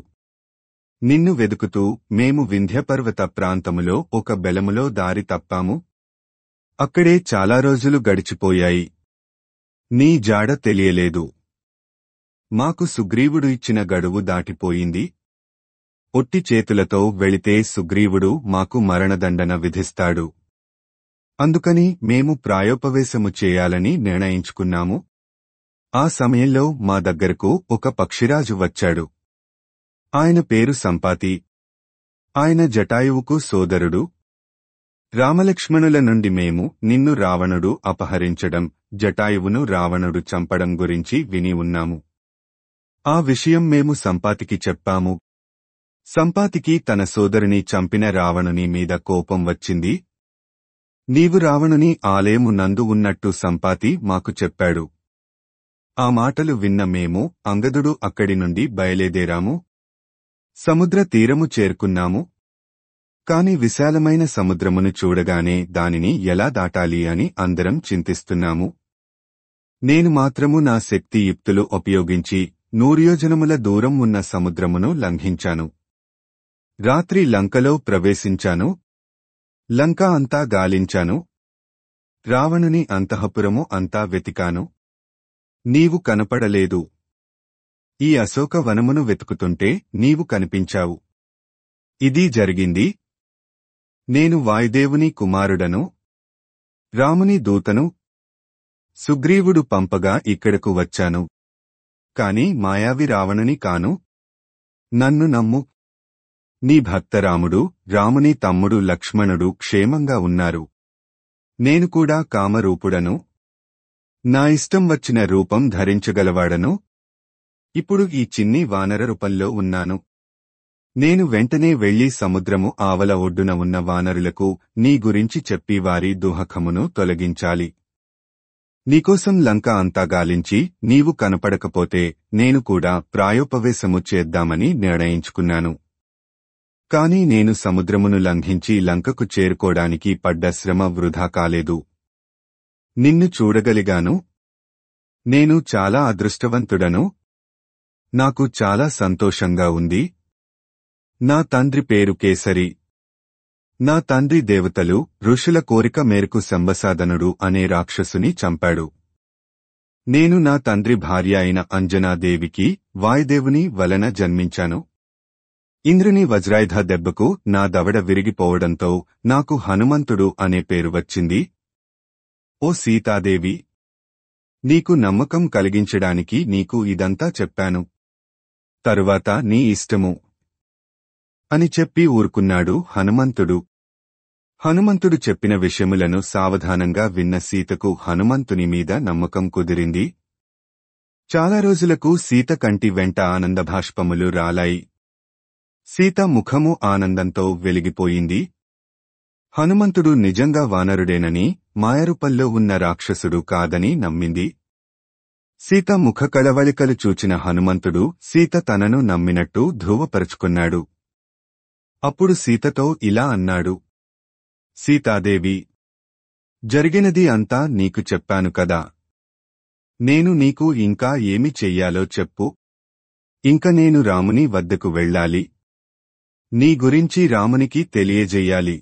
నిన్ను వెదుకుతూ మేము వింధ్యపర్వత ప్రాంతములో ఒక బెలములో దారి తప్పాము. అక్కడే చాలా రోజులు గడిచిపోయాయి. నీ జాడ తెలియలేదు. మాకు సుగ్రీవుడు ఇచ్చిన గడువు దాటిపోయింది. ఒట్టి చేతులతో వెళితే సుగ్రీవుడు మాకు మరణదండన విధిస్తాడు. అందుకని మేము ప్రాయోపవేశము చేయాలని నిర్ణయించుకున్నాము. ఆ సమయంలో మా దగ్గరకు ఒక పక్షిరాజు వచ్చాడు. ఆయన పేరు సంపాతి. ఆయన జటాయువుకు సోదరుడు. రామలక్ష్మణుల నుండి మేము నిన్ను రావణుడు అపహరించడం, జటాయువును రావణుడు చంపడం గురించి విని ఉన్నాము. ఆ విషయం మేము సంపాతికి చెప్పాము. సంపాతికి తన సోదరుని చంపిన రావణుని మీద కోపం వచ్చింది. నీవు రావణుని ఆలయము నందు ఉన్నట్టు సంపాతి మాకు చెప్పాడు. ఆ మాటలు విన్న మేము అంగదుడు అక్కడి నుండి బయలుదేరాము. సముద్ర తీరము చేరుకున్నాము. కాని విశాలమైన సముద్రమును చూడగానే దానిని ఎలా దాటాలి అని అందరం చింతిస్తున్నాము. నేను మాత్రము నా శక్తియుక్తులు ఉపయోగించి 100 యోజనముల దూరం ఉన్న సముద్రమును లంఘించాను. రాత్రి లంకలో ప్రవేశించాను. లంక అంతా గాలించాను. రావణుని అంతఃపురము అంతా వెతికాను. నీవు కనపడలేదు. ఈ అశోక వనమును వెతుకుతుంటే నీవు కనిపించావు. ఇది జరిగింది. నేను వాయుదేవుని కుమారుడను, రాముని దూతను. సుగ్రీవుడు పంపగా ఇక్కడకు వచ్చాను. కాని మాయావి రావణుని కాను. నన్ను నమ్ము. నీ భక్త రాముడు, రాముని తమ్ముడు లక్ష్మణుడు క్షేమంగా ఉన్నారు. నేను కూడా కామరూపుడను. నా ఇష్టం వచ్చిన రూపం ధరించగలవాడను. ఇప్పుడు ఈ చిన్ని వానర రూపంలో ఉన్నాను. నేను వెంటనే వెళ్లి సముద్రము ఆవల ఒడ్డున ఉన్న వానరులకు నీ గురించి చెప్పి వారి దుహకమును తొలగించాలి. నీకోసం లంక అంతా గాలించి నీవు కనపడకపోతే నేను కూడా ప్రాయోపవేశము చేద్దామని నిర్ణయించుకున్నాను. కాని నేను సముద్రమును లంఘించి లంకకు చేరుకోడానికి పడ్డ శ్రమ వృధా కాలేదు. నిన్ను చూడగలిగాను. నేను చాలా అదృష్టవంతుడను. నాకు చాలా సంతోషంగా ఉంది. నా తండ్రి పేరు కేసరి. నా తండ్రి దేవతలు, ఋషుల కోరిక మేరకు శంబసాదనుడు అనే రాక్షసుని చంపాడు. నేను నా తండ్రి భార్య అయిన అంజనాదేవికి వాయుదేవుని వలన జన్మించాను. ఇంద్రుని వజ్రాయుధ దెబ్బకు నా దవడ విరిగిపోవడంతో నాకు హనుమంతుడు అనే పేరు వచ్చింది. ఓ సీతాదేవి, నీకు నమ్మకం కలిగించడానికి నీకు ఇదంతా చెప్పాను. తరువాత నీ ఇష్టము అని చెప్పి ఊరుకున్నాడు హనుమంతుడు. హనుమంతుడు చెప్పిన విషయములను సావధానంగా విన్న సీతకు హనుమంతుని మీద నమ్మకం కుదిరింది. చాలా రోజులకు సీత కంటి వెంట ఆనందభాష్పములు రాలాయి. సీత ముఖము ఆనందంతో వెలిగిపోయింది. హనుమంతుడు నిజంగా వానరుడేనని, మాయరూపంలో ఉన్న రాక్షసుడు కాదని నమ్మింది. సీత ముఖ కళవళికలు చూచిన హనుమంతుడు సీత తనను నమ్మినట్టు ధృవపరుచుకున్నాడు. అప్పుడు సీతతో ఇలా అన్నాడు. సీతాదేవి, జరిగినది అంతా నీకు చెప్పాను కదా. నేను నీకు ఇంకా ఏమి చెయ్యాలో చెప్పు. ఇంక నేను రాముని వద్దకు వెళ్ళాలి. నీ గురించి రామునికి తెలియజెయ్యాలి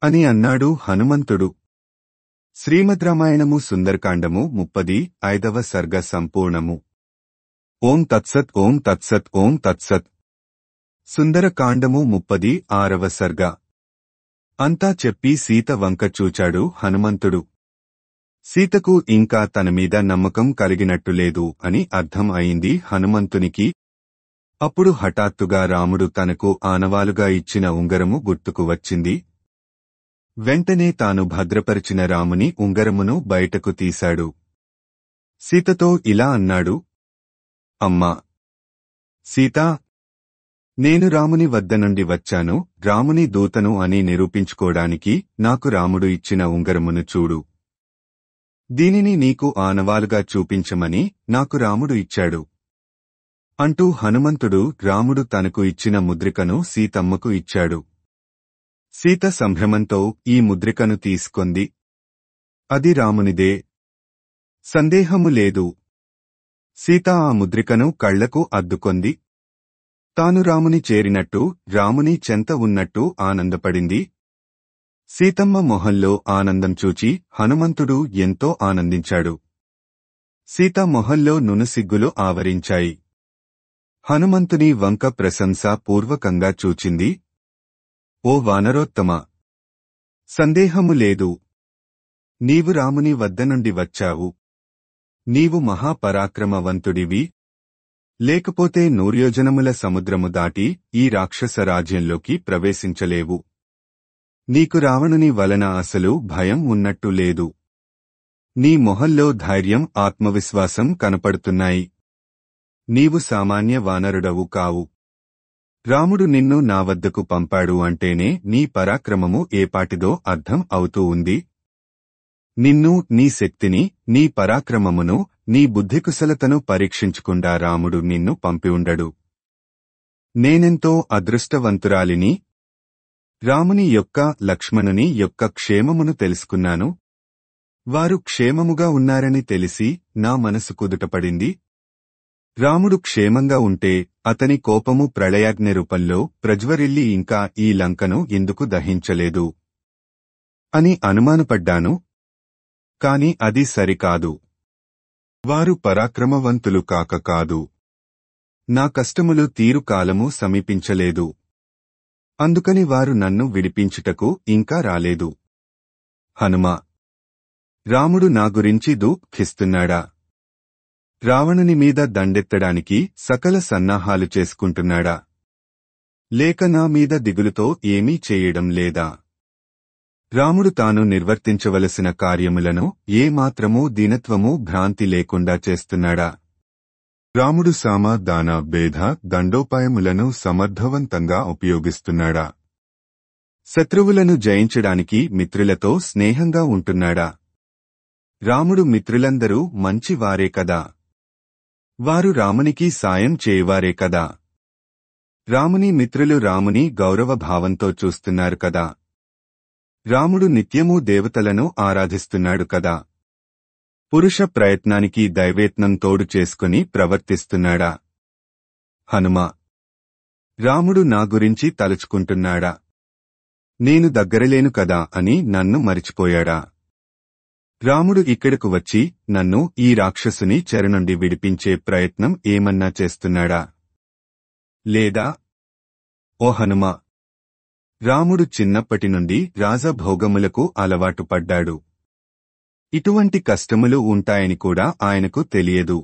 అని అన్నాడు హనుమంతుడు. శ్రీమద్ రామాయణము సుందరకాండము 35వ సర్గ సంపూర్ణము. ఓం తత్సత్ ఓం తత్సత్ ఓం తత్సత్. సుందరకాండము 36వ సర్గ. అంతా చెప్పి సీత వంక చూచాడు హనుమంతుడు. సీతకు ఇంకా తనమీద నమ్మకం కలిగినట్టులేదు అని అర్థం అయింది హనుమంతునికి. అప్పుడు హఠాత్తుగా రాముడు తనకు ఆనవాలుగా ఇచ్చిన ఉంగరము గుర్తుకు వచ్చింది. వెంటనే తాను భద్రపరిచిన రాముని ఉంగరమును బయటకు తీశాడు. సీతతో ఇలా అన్నాడు. అమ్మా సీతా, నేను రాముని వద్ద నుండి వచ్చాను, రాముని దూతను అని నిరూపించుకోడానికి నాకు రాముడు ఇచ్చిన ఉంగరమును చూడు. దీనిని నీకు ఆనవాలుగా చూపించమని నాకు రాముడు ఇచ్చాడు అంటూ హనుమంతుడు రాముడు తనకు ఇచ్చిన ముద్రికను సీతమ్మకు ఇచ్చాడు. సీత సంభ్రమంతో ఈ ముద్రికను తీసుకొంది. అది రామునిదే, సందేహము లేదు. సీత ఆ ముద్రికను కళ్లకు అద్దుకొంది. తాను రాముని చేరినట్టు, రాముని చెంత ఉన్నట్టు ఆనందపడింది. సీతమ్మ మొహంలో ఆనందం చూచి హనుమంతుడు ఎంతో ఆనందించాడు. సీత మొహంలో నునుసిగ్గులు ఆవరించాయి. హనుమంతుని వంక ప్రశంసాపూర్వకంగా చూచింది. ఓ వానరోత్తమా, సందేహము లేదు. నీవు రాముని వద్ద నుండి వచ్చావు. నీవు మహాపరాక్రమవంతుడివి. లేకపోతే 100 యోజనముల సముద్రము దాటి ఈ రాక్షస రాజ్యంలోకి ప్రవేశించలేవు. నీకు రావణుని వలన అసలు భయం ఉన్నట్టు లేదు. నీ మొహంలో ధైర్యం, ఆత్మవిశ్వాసం కనపడుతున్నాయి. నీవు సామాన్య వానరుడవు కావు. రాముడు నిన్ను నా వద్దకు పంపాడు అంటేనే నీ పరాక్రమము ఏపాటిదో అర్థం అవుతూ ఉంది. నిన్ను, నీ శక్తిని, నీ పరాక్రమమును, నీ బుద్ధికుశలతను పరీక్షించకుండా రాముడు నిన్ను పంపి ఉండడు. నేనెంతో అదృష్టవంతురాలిని. రాముని యొక్క, లక్ష్మణుని యొక్క క్షేమమును తెలుసుకున్నాను. వారు క్షేమముగా ఉన్నారని తెలిసి నా మనసు కుదుటపడింది. రాముడు క్షేమంగా ఉంటే అతని కోపము ప్రళయాగ్ని రూపంలో ప్రజ్వరిల్లి ఇంకా ఈ లంకను ఎందుకు దహించలేదు అని అనుమానపడ్డాను. కాని అది సరికాదు. వారు పరాక్రమవంతులు కాక కాదు. నా కష్టములు తీరు కాలము సమీపించలేదు. అందుకని వారు నన్ను విడిపించుటకు ఇంకా రాలేదు. హనుమా, రాముడు నా గురించి దుఃఖిస్తున్నాడా? రావణుని మీద దండెత్తడానికి సకల సన్నాహాలు చేసుకుంటున్నాడా? లేక నా మీద దిగులుతో ఏమీ చేయడం లేదా? రాముడు తాను నిర్వర్తించవలసిన కార్యములను ఏమాత్రమూ దీనత్వము, భ్రాంతి లేకుండా చేస్తున్నాడా? రాముడు సామ, దాన, భేద, దండోపాయములను సమర్థవంతంగా ఉపయోగిస్తున్నాడా? శత్రువులను జయించడానికి మిత్రులతో స్నేహంగా ఉంటున్నాడా? రాముడు మిత్రులందరూ మంచివారే కదా. వారు రామునికి సాయం చేయవారే కదా. రాముని మిత్రులు రాముని గౌరవభావంతో చూస్తున్నారు కదా. రాముడు నిత్యమూ దేవతలను ఆరాధిస్తున్నాడు కదా. పురుష ప్రయత్నానికి దైవేత్నం తోడు చేసుకుని ప్రవర్తిస్తున్నాడా? హనుమ: రాముడు నా గురించి తలుచుకుంటున్నాడా? నేను దగ్గరలేను కదా అని నన్ను మరిచిపోయాడా? రాముడు ఇక్కడకు వచ్చి నన్ను ఈ రాక్షసుని చెర నుండి విడిపించే ప్రయత్నం ఏమన్నా చేస్తున్నాడా? లేదా? ఓ హనుమ! రాముడు చిన్నప్పటి నుండి రాజభోగములకు అలవాటు పడ్డాడు. ఇటువంటి కష్టములు ఉంటాయని కూడా ఆయనకు తెలియదు.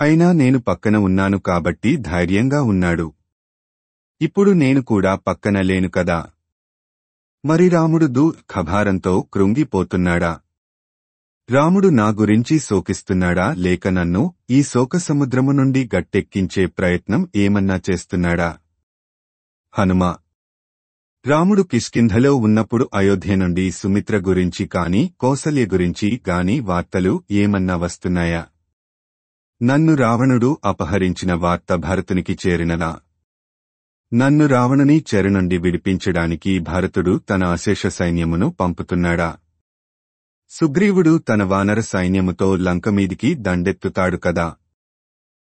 అయినా నేను పక్కన ఉన్నాను కాబట్టి ధైర్యంగా ఉన్నాడు. ఇప్పుడు నేను కూడా పక్కన లేను కదా. మరి రాముడు దుఃఖభారంతో కృంగిపోతున్నాడా? రాముడు నా గురించి శోకిస్తున్నాడా, లేక నన్ను ఈ శోకసముద్రము నుండి గట్టెక్కించే ప్రయత్నం ఏమన్నా చేస్తున్నాడా? హనుమ: రాముడు కిష్కింధలో ఉన్నప్పుడు అయోధ్య నుండి సుమిత్ర గురించి కాని కౌసల్య గురించి గాని వార్తలు ఏమన్నా వస్తున్నాయా? నన్ను రావణుడు అపహరించిన వార్త భరతునికి చేరినదా? నన్ను రావణుని చెర నుండి విడిపించడానికి భరతుడు తన అశేష సైన్యమును పంపుతున్నాడా? సుగ్రీవుడు తన వానర సైన్యముతో లంకమీదికి దండెత్తుతాడు కదా.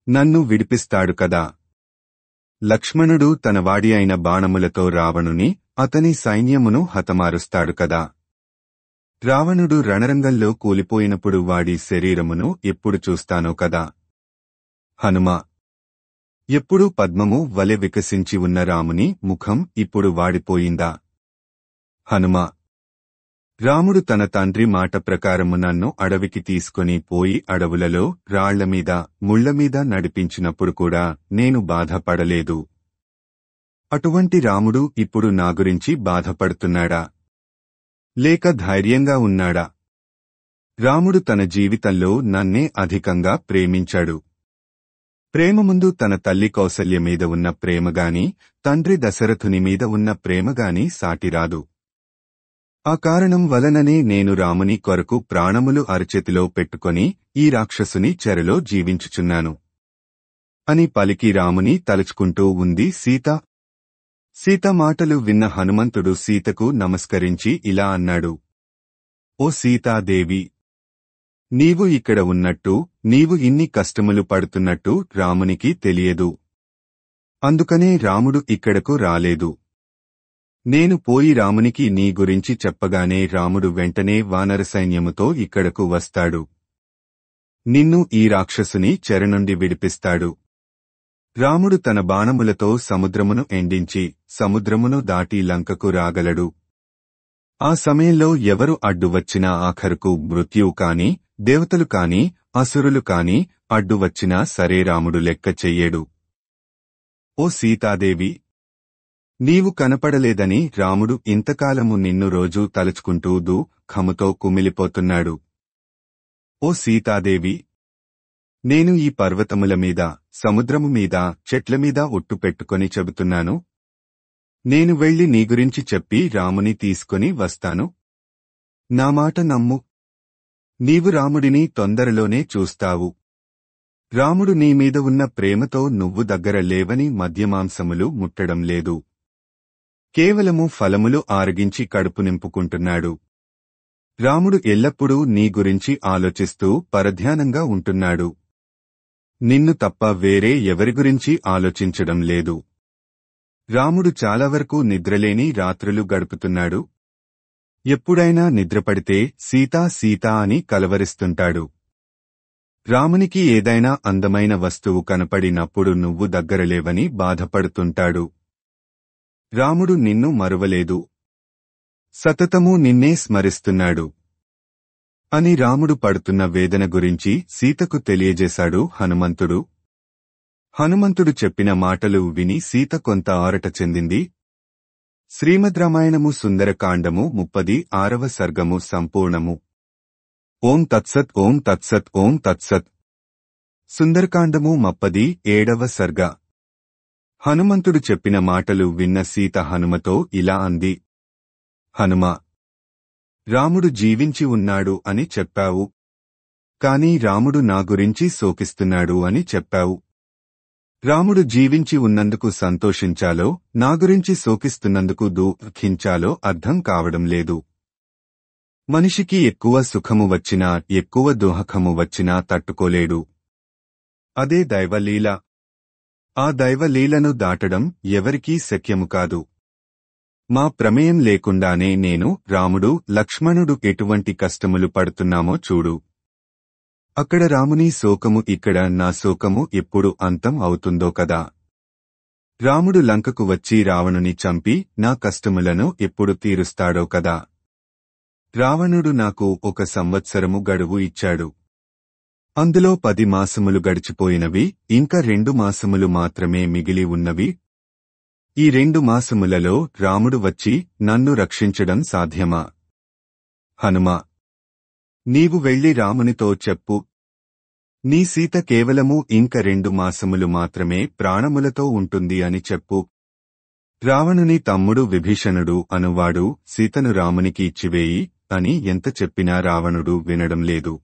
నన్ను విడిపిస్తాడు కదా. లక్ష్మణుడు తన వాడి అయిన బాణములతో రావణుని అతని సైన్యమును హతమారుస్తాడు కదా. రావణుడు రణరంగంలో కూలిపోయినప్పుడు వాడి శరీరమును ఎప్పుడు చూస్తానో కదా. హనుమ: ఎప్పుడూ పద్మము వలె వికసించి ఉన్న రాముని ముఖం ఇప్పుడు వాడిపోయిందా? హనుమ: రాముడు తన తండ్రి మాట ప్రకారము నన్ను అడవికి తీసుకుని పోయి అడవులలో రాళ్లమీద ముళ్లమీద నడిపించినప్పుడు కూడా నేను బాధపడలేదు. అటువంటి రాముడు ఇప్పుడు నా గురించి బాధపడుతున్నాడా? లేక ధైర్యంగా ఉన్నాడా? రాముడు తన జీవితంలో నన్నే అధికంగా ప్రేమించాడు. ప్రేమ ముందు తన తల్లి కౌసల్య మీద ఉన్న ప్రేమగాని, తండ్రి దశరథుని మీద ఉన్న ప్రేమగాని సాటిరాదు. ఆ కారణం వలననే నేను రాముని కొరకు ప్రాణములు అరచేతిలో పెట్టుకొని ఈ రాక్షసుని చెరలో జీవించుచున్నాను అని పలికి రాముని తలుచుకుంటూ ఉంది సీత. సీత మాటలు విన్న హనుమంతుడు సీతకు నమస్కరించి ఇలా అన్నాడు: ఓ సీతాదేవి, నీవు ఇక్కడ ఉన్నట్టు, నీవు ఇన్ని కష్టములు పడుతున్నట్టు రామునికి తెలియదు. అందుకనే రాముడు ఇక్కడకు రాలేదు. నేను పోయి రామునికి నీ గురించి చెప్పగానే రాముడు వెంటనే వానర సైన్యముతో ఇక్కడకు వస్తాడు. నిన్ను ఈ రాక్షసుని చెర నుండి విడిపిస్తాడు. రాముడు తన బాణములతో సముద్రమును ఎండించి సముద్రమును దాటి లంకకు రాగలడు. ఆ సమయంలో ఎవరు అడ్డు వచ్చినా, ఆఖరుకు మృత్యువు కాని, దేవతలు కాని, అసురులు కాని అడ్డు వచ్చినా సరే రాముడు లెక్క చెయ్యడు. ఓ సీతాదేవి, నీవు కనపడలేదని రాముడు ఇంతకాలము నిన్ను రోజూ తలుచుకుంటూ దుఃఖముతో కుమిలిపోతున్నాడు. ఓ సీతాదేవి, నేను ఈ పర్వతముల మీద, సముద్రము మీద, చెట్లమీద ఒట్టు పెట్టుకొని చెబుతున్నాను. నేను వెళ్లి నీ గురించి చెప్పి రాముని తీసుకొని వస్తాను. నా మాట నమ్ము. నీవు రాముడిని తొందరలోనే చూస్తావు. రాముడు నీ మీద ఉన్న ప్రేమతో నువ్వు దగ్గర లేవని మద్యమాంసములు ముట్టడం లేదు. కేవలము ఫలములు ఆరగించి కడుపు నింపుకుంటున్నాడు. రాముడు ఎల్లప్పుడూ నీ గురించి ఆలోచిస్తూ పరధ్యానంగా ఉంటున్నాడు. నిన్ను తప్ప వేరే ఎవరి గురించి ఆలోచించడం లేదు. రాముడు చాలా వరకు నిద్రలేని రాత్రులు గడుపుతున్నాడు. ఎప్పుడైనా నిద్రపడితే సీతా సీతా అని కలవరిస్తుంటాడు. రామునికి ఏదైనా అందమైన వస్తువు కనపడినప్పుడు నువ్వు దగ్గరలేవని బాధపడుతుంటాడు. రాముడు నిన్ను మరువలేదు. సతతము నిన్నే స్మరిస్తున్నాడు అని రాముడు పడుతున్న వేదన గురించి సీతకు తెలియజేశాడు హనుమంతుడు. హనుమంతుడు చెప్పిన మాటలు విని సీత కొంత ఆరట చెందింది. శ్రీమద్ రామాయణము సుందరకాండము 36వ సర్గము సంపూర్ణము. ఓం తత్సత్ ఓం తత్సత్ ఓం తత్సత్. సుందరకాండము 37వ సర్గ. హనుమంతుడు చెప్పిన మాటలు విన్న సీత హనుమతో ఇలా అంది: హనుమ, రాముడు జీవించి ఉన్నాడు అని చెప్పావు. కాని రాముడు నా గురించి శోకిస్తున్నాడు అని చెప్పావు. రాముడు జీవించి ఉన్నందుకు సంతోషించాలో నా గురించి శోకిస్తున్నందుకు దుఃఖించాలో అర్థం కావడం లేదు. మనిషికి ఎక్కువ సుఖము వచ్చినా ఎక్కువ దుఃఖము వచ్చినా తట్టుకోలేడు. అదే దైవలీల. ఆ దైవలీలను దాటడం ఎవరికీ శక్యము కాదు. మా ప్రమేయం లేకుండానే నేను, రాముడు, లక్ష్మణుడు ఎటువంటి కష్టములు పడుతున్నామో చూడు. అక్కడ రాముని శోకము, ఇక్కడ నా శోకము ఎప్పుడు అంతం అవుతుందో కదా. రాముడు లంకకు వచ్చి రావణుని చంపి నా కష్టములను ఎప్పుడు తీరుస్తాడో కదా. రావణుడు నాకు 1 సంవత్సరము గడువు ఇచ్చాడు. అందులో 10 మాసములు గడిచిపోయినవి, ఇంకా 2 మాసములు మాత్రమే మిగిలి ఉన్నవి. ఈ 2 మాసములలో రాముడు వచ్చి నన్ను రక్షించడం సాధ్యమా? హనుమా, నీవు వెళ్లి రామునితో చెప్పు, నీ సీత కేవలము ఇంక 2 మాసములు మాత్రమే ప్రాణములతో ఉంటుంది అని చెప్పు. రావణుని తమ్ముడు విభీషణుడు అనువాడు సీతను రామునికి ఇచ్చివేయి అని ఎంత చెప్పినా రావణుడు వినడం లేదు.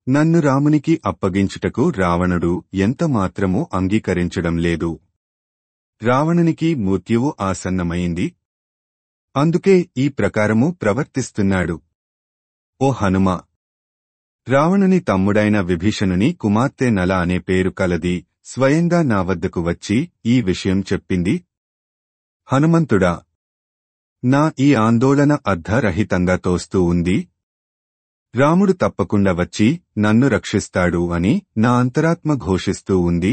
నన్ను రామునికి అప్పగించుటకు రావణుడు ఎంత మాత్రమూ అంగీకరించడం లేదు. రావణునికి మృత్యువు ఆసన్నమైంది. అందుకే ఈ ప్రకారము ప్రవర్తిస్తున్నాడు. ఓ హనుమా, రావణుని తమ్ముడైన విభీషణుని కుమార్తె నల అనే పేరు కలది స్వయంగా నా వద్దకు వచ్చి ఈ విషయం చెప్పింది. హనుమంతుడా, నా ఈ ఆందోళన అర్ధరహితంగా తోస్తూ ఉంది. రాముడు తప్పకుండా వచ్చి నన్ను రక్షిస్తాడు అని నా అంతరాత్మ ఘోషిస్తూ ఉంది.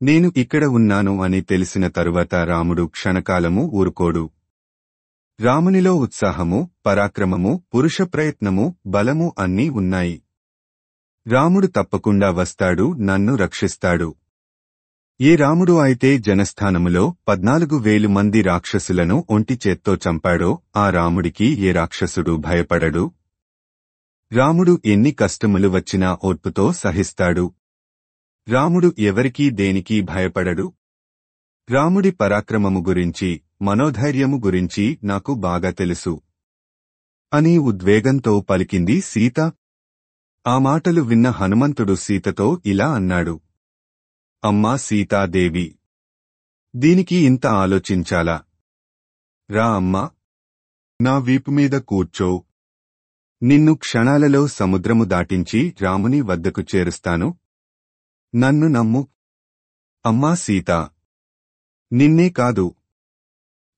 నేను ఇక్కడ ఉన్నాను అని తెలిసిన తరువాత రాముడు క్షణకాలము ఊరుకోడు. రామునిలో ఉత్సాహము, పరాక్రమము, పురుష ప్రయత్నము, బలము అన్నీ ఉన్నాయి. రాముడు తప్పకుండా వస్తాడు, నన్ను రక్షిస్తాడు. ఏ రాముడు అయితే జనస్థానములో 14,000 మంది రాక్షసులను ఒంటి చేత్తో చంపాడో ఆ రాముడికి ఏ రాక్షసుడు భయపడడు. రాముడు ఎన్ని కష్టములు వచ్చినా ఓర్పుతో సహిస్తాడు. రాముడు ఎవరికీ దేనికి భయపడడు. రాముడి పరాక్రమము గురించి, మనోధైర్యము గురించి నాకు బాగా తెలుసు అని ఉద్వేగంతో పలికింది సీత. ఆ మాటలు విన్న హనుమంతుడు సీతతో ఇలా అన్నాడు. అమ్మా సీతాదేవి, దీనికి ఇంత ఆలోచించాలా? రా అమ్మా, నా వీపుమీద కూర్చో. నిన్ను క్షణాలలో సముద్రము దాటించి రాముని వద్దకు చేరుస్తాను. నన్ను నమ్ము. అమ్మా సీత, నిన్నే కాదు,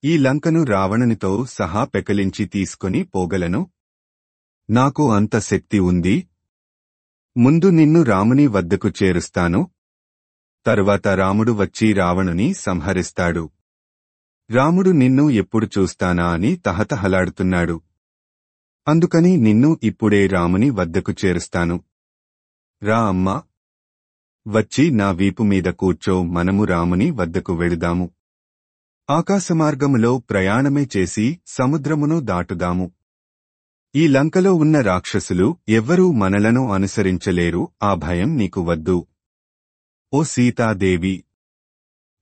ఈ లంకను రావణునితో సహా పెకలించి తీసుకొని పోగలను. నాకు అంత శక్తి ఉంది. ముందు నిన్ను రాముని వద్దకు చేరుస్తాను. తరువాత రాముడు వచ్చి రావణుని సంహరిస్తాడు. రాముడు నిన్ను ఎప్పుడు చూస్తానా అని తహతహలాడుతున్నాడు. అందుకని నిన్ను ఇప్పుడే రాముని వద్దకు చేరుస్తాను. రా అమ్మా, వచ్చి నా వీపు మీద కూర్చో. మనము రాముని వద్దకు వెడుదాము. ఆకాశమార్గములో ప్రయాణమే చేసి సముద్రమును దాటుదాము. ఈ లంకలో ఉన్న రాక్షసులు ఎవ్వరూ మనలను అనుసరించలేరు. ఆ భయం నీకు వద్దు. ఓ సీతాదేవి,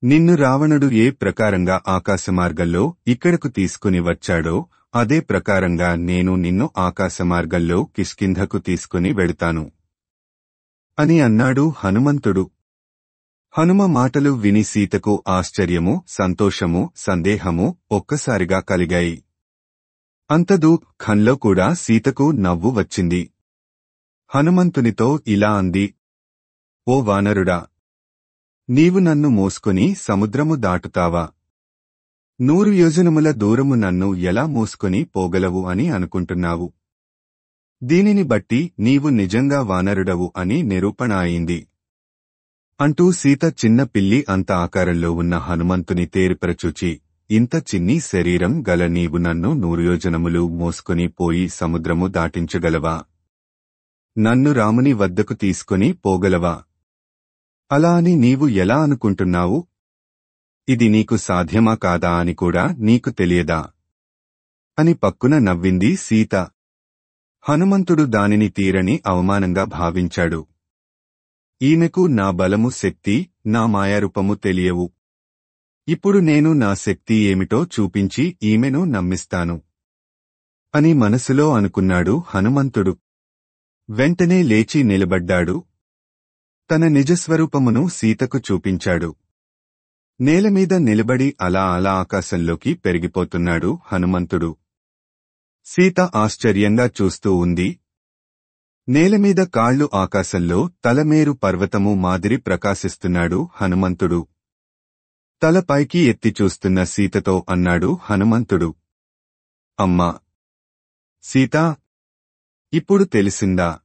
నిన్ను రావణుడు ఏ ప్రకారంగా ఆకాశమార్గంలో ఇక్కడకు తీసుకుని వచ్చాడో అదే ప్రకారంగా నేను నిన్ను ఆకాశమార్గంలో కిష్కింధకు తీసుకుని వెడుతాను అని అన్నాడు హనుమంతుడు. హనుమ మాటలు విని సీతకు ఆశ్చర్యము, సంతోషము, సందేహము ఒక్కసారిగా కలిగాయి. అంత దుఃఖంలో కూడా సీతకు నవ్వు వచ్చింది. హనుమంతునితో ఇలా అంది. ఓ వానరుడా, నీవు నన్ను మోసుకొని సముద్రము దాటుతావా? 100 యోజనముల దూరము నన్ను ఎలా మోసుకొని పోగలవు అని అనుకుంటున్నావు? దీనిని బట్టి నీవు నిజంగా వానరుడవు అని నిరూపణ అయింది అంటూ సీత చిన్న పిల్లి అంత ఆకారంలో ఉన్న హనుమంతుని తేరుపరచూచి, ఇంత చిన్ని శరీరం గల నీవు నన్ను 100 యోజనములు మోసుకొని పోయి సముద్రము దాటించగలవా? నన్ను రాముని వద్దకు తీసుకొని పోగలవా? అలా అని నీవు ఎలా అనుకుంటున్నావు? ఇది నీకు సాధ్యమా కాదా అని కూడా నీకు తెలియదా? అని పక్కున నవ్వింది సీత. హనుమంతుడు దానిని తీరని అవమానంగా భావించాడు. ఈమెకు నా బలము, శక్తి, నా మాయారూపము తెలియవు. ఇప్పుడు నేను నా శక్తి ఏమిటో చూపించి ఈమెను నమ్మిస్తాను అని మనసులో అనుకున్నాడు హనుమంతుడు. వెంటనే లేచి నిలబడ్డాడు. తన నిజస్వరూపమును సీతకు చూపించాడు. నేలమీద నిలబడి అలా అలా ఆకాశంలోకి పెరిగిపోతున్నాడు హనుమంతుడు. సీత ఆశ్చర్యంగా చూస్తూ ఉంది. నేలమీద కాళ్లు ఆకాశంలో, తలమేరు పర్వతము మాదిరి ప్రకాశిస్తున్నాడు హనుమంతుడు. తల పైకి ఎత్తి చూస్తున్న సీతతో అన్నాడు హనుమంతుడు, అమ్మా సీతా, ఇప్పుడు తెలిసిందా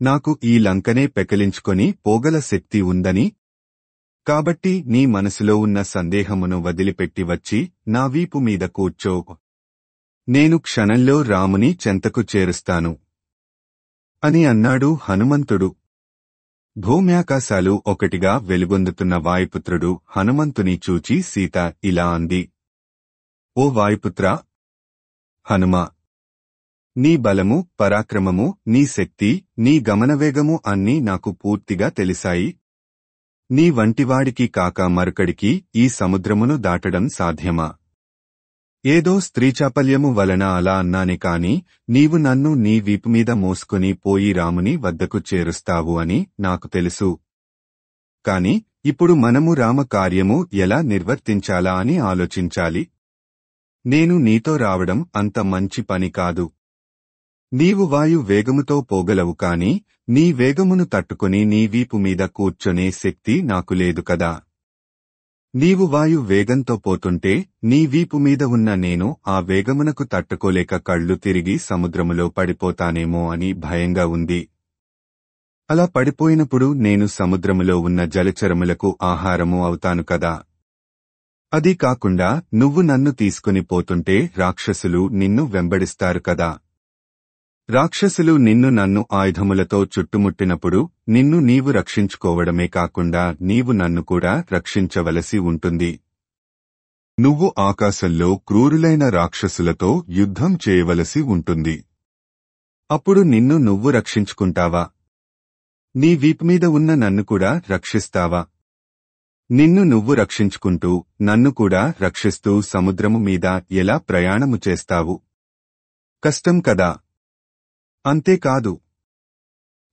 నాకు ఈ లంకనే పెకలించుకొని పోగల శక్తి ఉందని? కాబట్టి నీ మనసులో ఉన్న సందేహమును వదిలిపెట్టి వచ్చి నా వీపు మీద కూర్చో. నేను క్షణంలో రాముని చెంతకు చేరుస్తాను అని అన్నాడు హనుమంతుడు. భూమ్యాకాశాలు ఒకటిగా వెలుగొందుతున్న వాయుపుత్రుడు హనుమంతుని చూచి సీత ఇలా అంది, ఓ వాయుపుత్రా, హనుమా, నీ బలము, పరాక్రమము, నీ శక్తి, నీ గమనవేగము అన్నీ నాకు పూర్తిగా తెలిసాయి. నీ వంటివాడికి కాక మరొకడికి ఈ సముద్రమును దాటడం సాధ్యమా? ఏదో స్త్రీచాపల్యము వలన అలా అన్నానే కాని నీవు నన్ను నీ వీపుమీద మోసుకుని పోయి రాముని వద్దకు చేరుస్తావు అని నాకు తెలుసు. కాని ఇప్పుడు మనము రామ కార్యము ఎలా నిర్వర్తించాలా అని ఆలోచించాలి. నేను నీతో రావడం అంత మంచి పని కాదు. నీవు వాయు వేగముతో పోగలవు కాని నీ వేగమును తట్టుకుని నీ వీపు మీద కూర్చొనే శక్తి నాకు లేదు కదా. నీవు వాయు వేగంతో పోతుంటే నీ వీపు మీద ఉన్న నేను ఆ వేగమునకు తట్టుకోలేక కళ్ళు తిరిగి సముద్రములో పడిపోతానేమో అని భయంగా ఉంది. అలా పడిపోయినప్పుడు నేను సముద్రములో ఉన్న జలచరములకు ఆహారము అవుతాను కదా. అదీ కాకుండా నువ్వు నన్ను తీసుకుని పోతుంటే రాక్షసులు నిన్ను వెంబడిస్తారు కదా. రాక్షసులు నిన్ను నన్ను ఆయుధములతో చుట్టుముట్టినప్పుడు నిన్ను నీవు రక్షించుకోవడమే కాకుండా నీవు నన్ను కూడా రక్షించవలసి ఉంటుంది. నువ్వు ఆకాశంలో క్రూరులైన రాక్షసులతో యుద్ధం చేయవలసి ఉంటుంది. అప్పుడు నిన్ను నువ్వు రక్షించుకుంటావా? నీ వీపుమీద ఉన్న నన్ను కూడా రక్షిస్తావా? నిన్ను నువ్వు రక్షించుకుంటూ నన్ను కూడా రక్షిస్తూ సముద్రము మీద ఎలా ప్రయాణము చేస్తావు? కష్టం కదా. అంతేకాదు,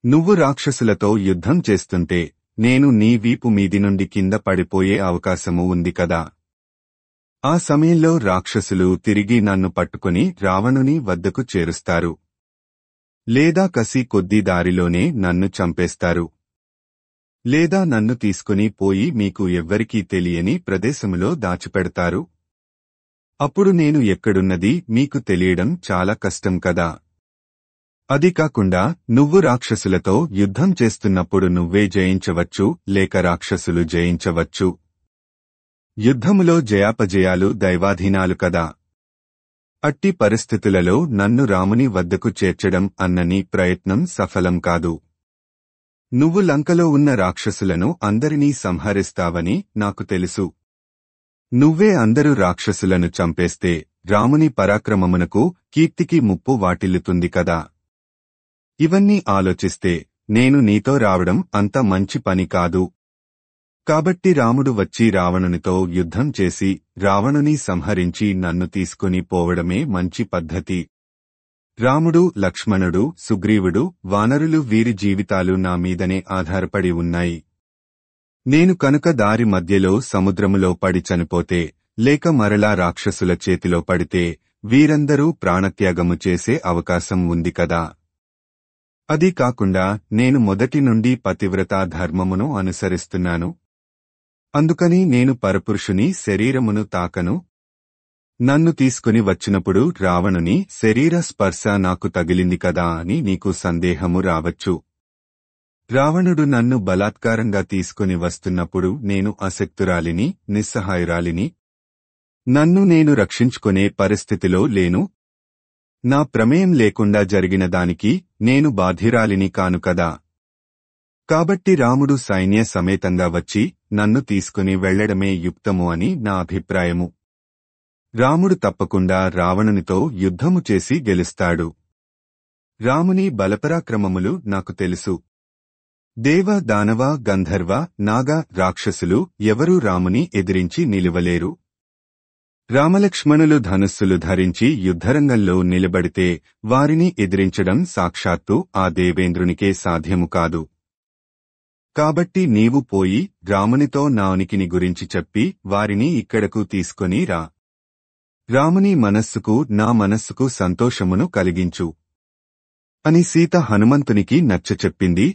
నువ్వు రాక్షసులతో యుద్ధం చేస్తుంటే నేను నీ వీపు మీది నుండి కింద పడిపోయే అవకాశము ఉంది కదా. ఆ సమయంలో రాక్షసులు తిరిగి నన్ను పట్టుకుని రావణుని వద్దకు చేరుస్తారు. లేదా కసి కొద్దీ దారిలోనే నన్ను చంపేస్తారు. లేదా నన్ను తీసుకుని పోయి మీకు ఎవ్వరికీ తెలియని ప్రదేశములో దాచిపెడతారు. అప్పుడు నేను ఎక్కడున్నది మీకు తెలియడం చాలా కష్టం కదా. అది కాకుండా నువ్వు రాక్షసులతో యుద్ధం చేస్తున్నప్పుడు నువ్వే జయించవచ్చు, లేక రాక్షసులు జయించవచ్చు. యుద్ధములో జయాపజయాలు దైవాధీనాలు కదా. అట్టి పరిస్థితులలో నన్ను రాముని వద్దకు చేర్చడం అన్న నీ ప్రయత్నం సఫలం కాదు. నువ్వు లంకలో ఉన్న రాక్షసులను అందరినీ సంహరిస్తావని నాకు తెలుసు. నువ్వే అందరు రాక్షసులను చంపేస్తే రాముని పరాక్రమమునకు, కీర్తికి ముప్పు వాటిల్లుతుంది కదా. ఇవన్నీ ఆలోచిస్తే నేను నీతో రావడం అంత మంచి పని కాదు. కాబట్టి రాముడు వచ్చి రావణునితో యుద్ధం చేసి రావణుని సంహరించి నన్ను తీసుకుని పోవడమే మంచి పద్ధతి. రాముడు, లక్ష్మణుడు, సుగ్రీవుడు, వానరులు వీరి జీవితాలు నా మీదనే ఆధారపడి ఉన్నాయి. నేను కనుక దారి మధ్యలో సముద్రములో పడి చనిపోతే, లేక మరలా రాక్షసుల చేతిలో పడితే వీరందరూ ప్రాణత్యాగము చేసే అవకాశం ఉంది కదా. అదీ కాకుండా నేను మొదటి నుండి పతివ్రతా ధర్మమును అనుసరిస్తున్నాను. అందుకని నేను పరపురుషుని శరీరమును తాకను. నన్ను తీసుకుని వచ్చినప్పుడు రావణుని శరీర స్పర్శ నాకు తగిలింది కదా అని నీకు సందేహము రావచ్చు. రావణుడు నన్ను బలాత్కారంగా తీసుకుని వస్తున్నప్పుడు నేను అశక్తురాలిని, నిస్సహాయురాలిని. నన్ను నేను రక్షించుకునే పరిస్థితిలో లేను. నా ప్రమేయం లేకుండా జరిగిన దానికి నేను బాధ్యురాలిని కాను కదా. కాబట్టి రాముడు సైన్య సమేతంగా వచ్చి నన్ను తీసుకుని వెళ్లడమే యుక్తము అని నా అభిప్రాయము. రాముడు తప్పకుండా రావణునితో యుద్ధము చేసి గెలుస్తాడు. రాముని బలపరాక్రమములు నాకు తెలుసు. దేవ, దానవ, గంధర్వ, నాగ, రాక్షసులు ఎవరూ రాముని ఎదిరించి నిలువలేరు. రామలక్ష్మణులు ధనుస్సులు ధరించి యుద్ధరంగంలో నిలబడితే వారిని ఎదిరించడం సాక్షాత్తు ఆ దేవేంద్రునికే సాధ్యము కాదు. కాబట్టి నీవు పోయి రామునితో నా ఉనికిని గురించి చెప్పి వారిని ఇక్కడకు తీసుకొని రా. రాముని మనస్సుకు నా మనస్సుకు సంతోషమును కలిగించు అని సీత హనుమంతునికి నచ్చచెప్పింది.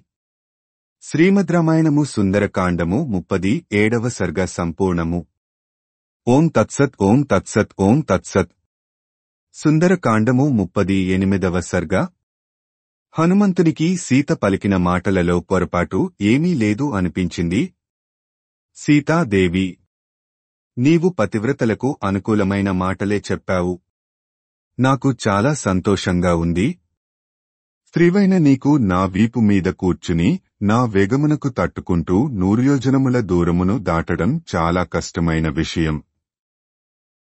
శ్రీమద్ రామాయణము సుందరకాండము 37వ సర్గ సంపూర్ణము. ఓం తత్సత్ ఓం తత్సత్ ఓం తత్సత్. సుందరకాండము 38వ సర్గ. హనుమంతునికి సీత పలికిన మాటలలో పొరపాటు ఏమీ లేదు అనిపించింది. సీతాదేవి, నీవు పతివ్రతలకు అనుకూలమైన మాటలే చెప్పావు. నాకు చాలా సంతోషంగా ఉంది. స్త్రీవైన నీకు నా వీపు మీద కూర్చుని నా వేగమునకు తట్టుకుంటూ 100 యోజనముల దూరమును దాటడం చాలా కష్టమైన విషయం.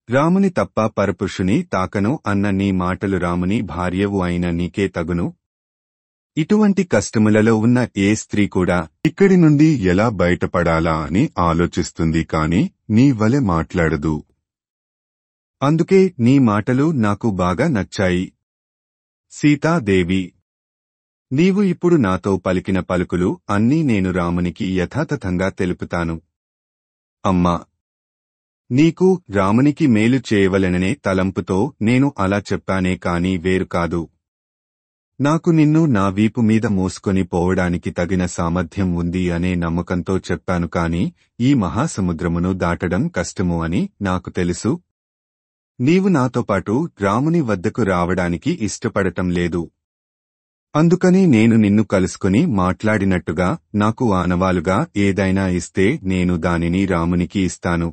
రాముని తప్ప పరపురుషుని తాకను అన్న నీ మాటలు రాముని భార్యవు అయిన నీకే తగును. ఇటువంటి కష్టములలో ఉన్న ఏ స్త్రీ కూడా ఇక్కడి నుండి ఎలా బయటపడాలా అని ఆలోచిస్తుంది కాని నీ వలె మాట్లాడదు. అందుకే నీ మాటలు నాకు బాగా నచ్చాయి. సీతాదేవి, నీవు ఇప్పుడు నాతో పలికిన పలుకులు అన్నీ నేను రామునికి యథాతథంగా తెలుపుతాను. అమ్మా, నీకు రామునికి మేలు చేయవలెననే తలంపుతో నేను అలా చెప్పానే కాని వేరు కాదు. నాకు నిన్ను నా వీపు మీద మోసుకొని పోవడానికి తగిన సామర్థ్యం ఉంది అనే నమ్మకంతో చెప్పాను కాని ఈ మహాసముద్రమును దాటడం కష్టము అని నాకు తెలుసు. నీవు నాతో పాటు రాముని వద్దకు రావడానికి ఇష్టపడటం లేదు. అందుకని నేను నిన్ను కలుసుకుని మాట్లాడినట్టుగా నాకు ఆనవాలుగా ఏదైనా ఇస్తే నేను దానిని రామునికి ఇస్తాను.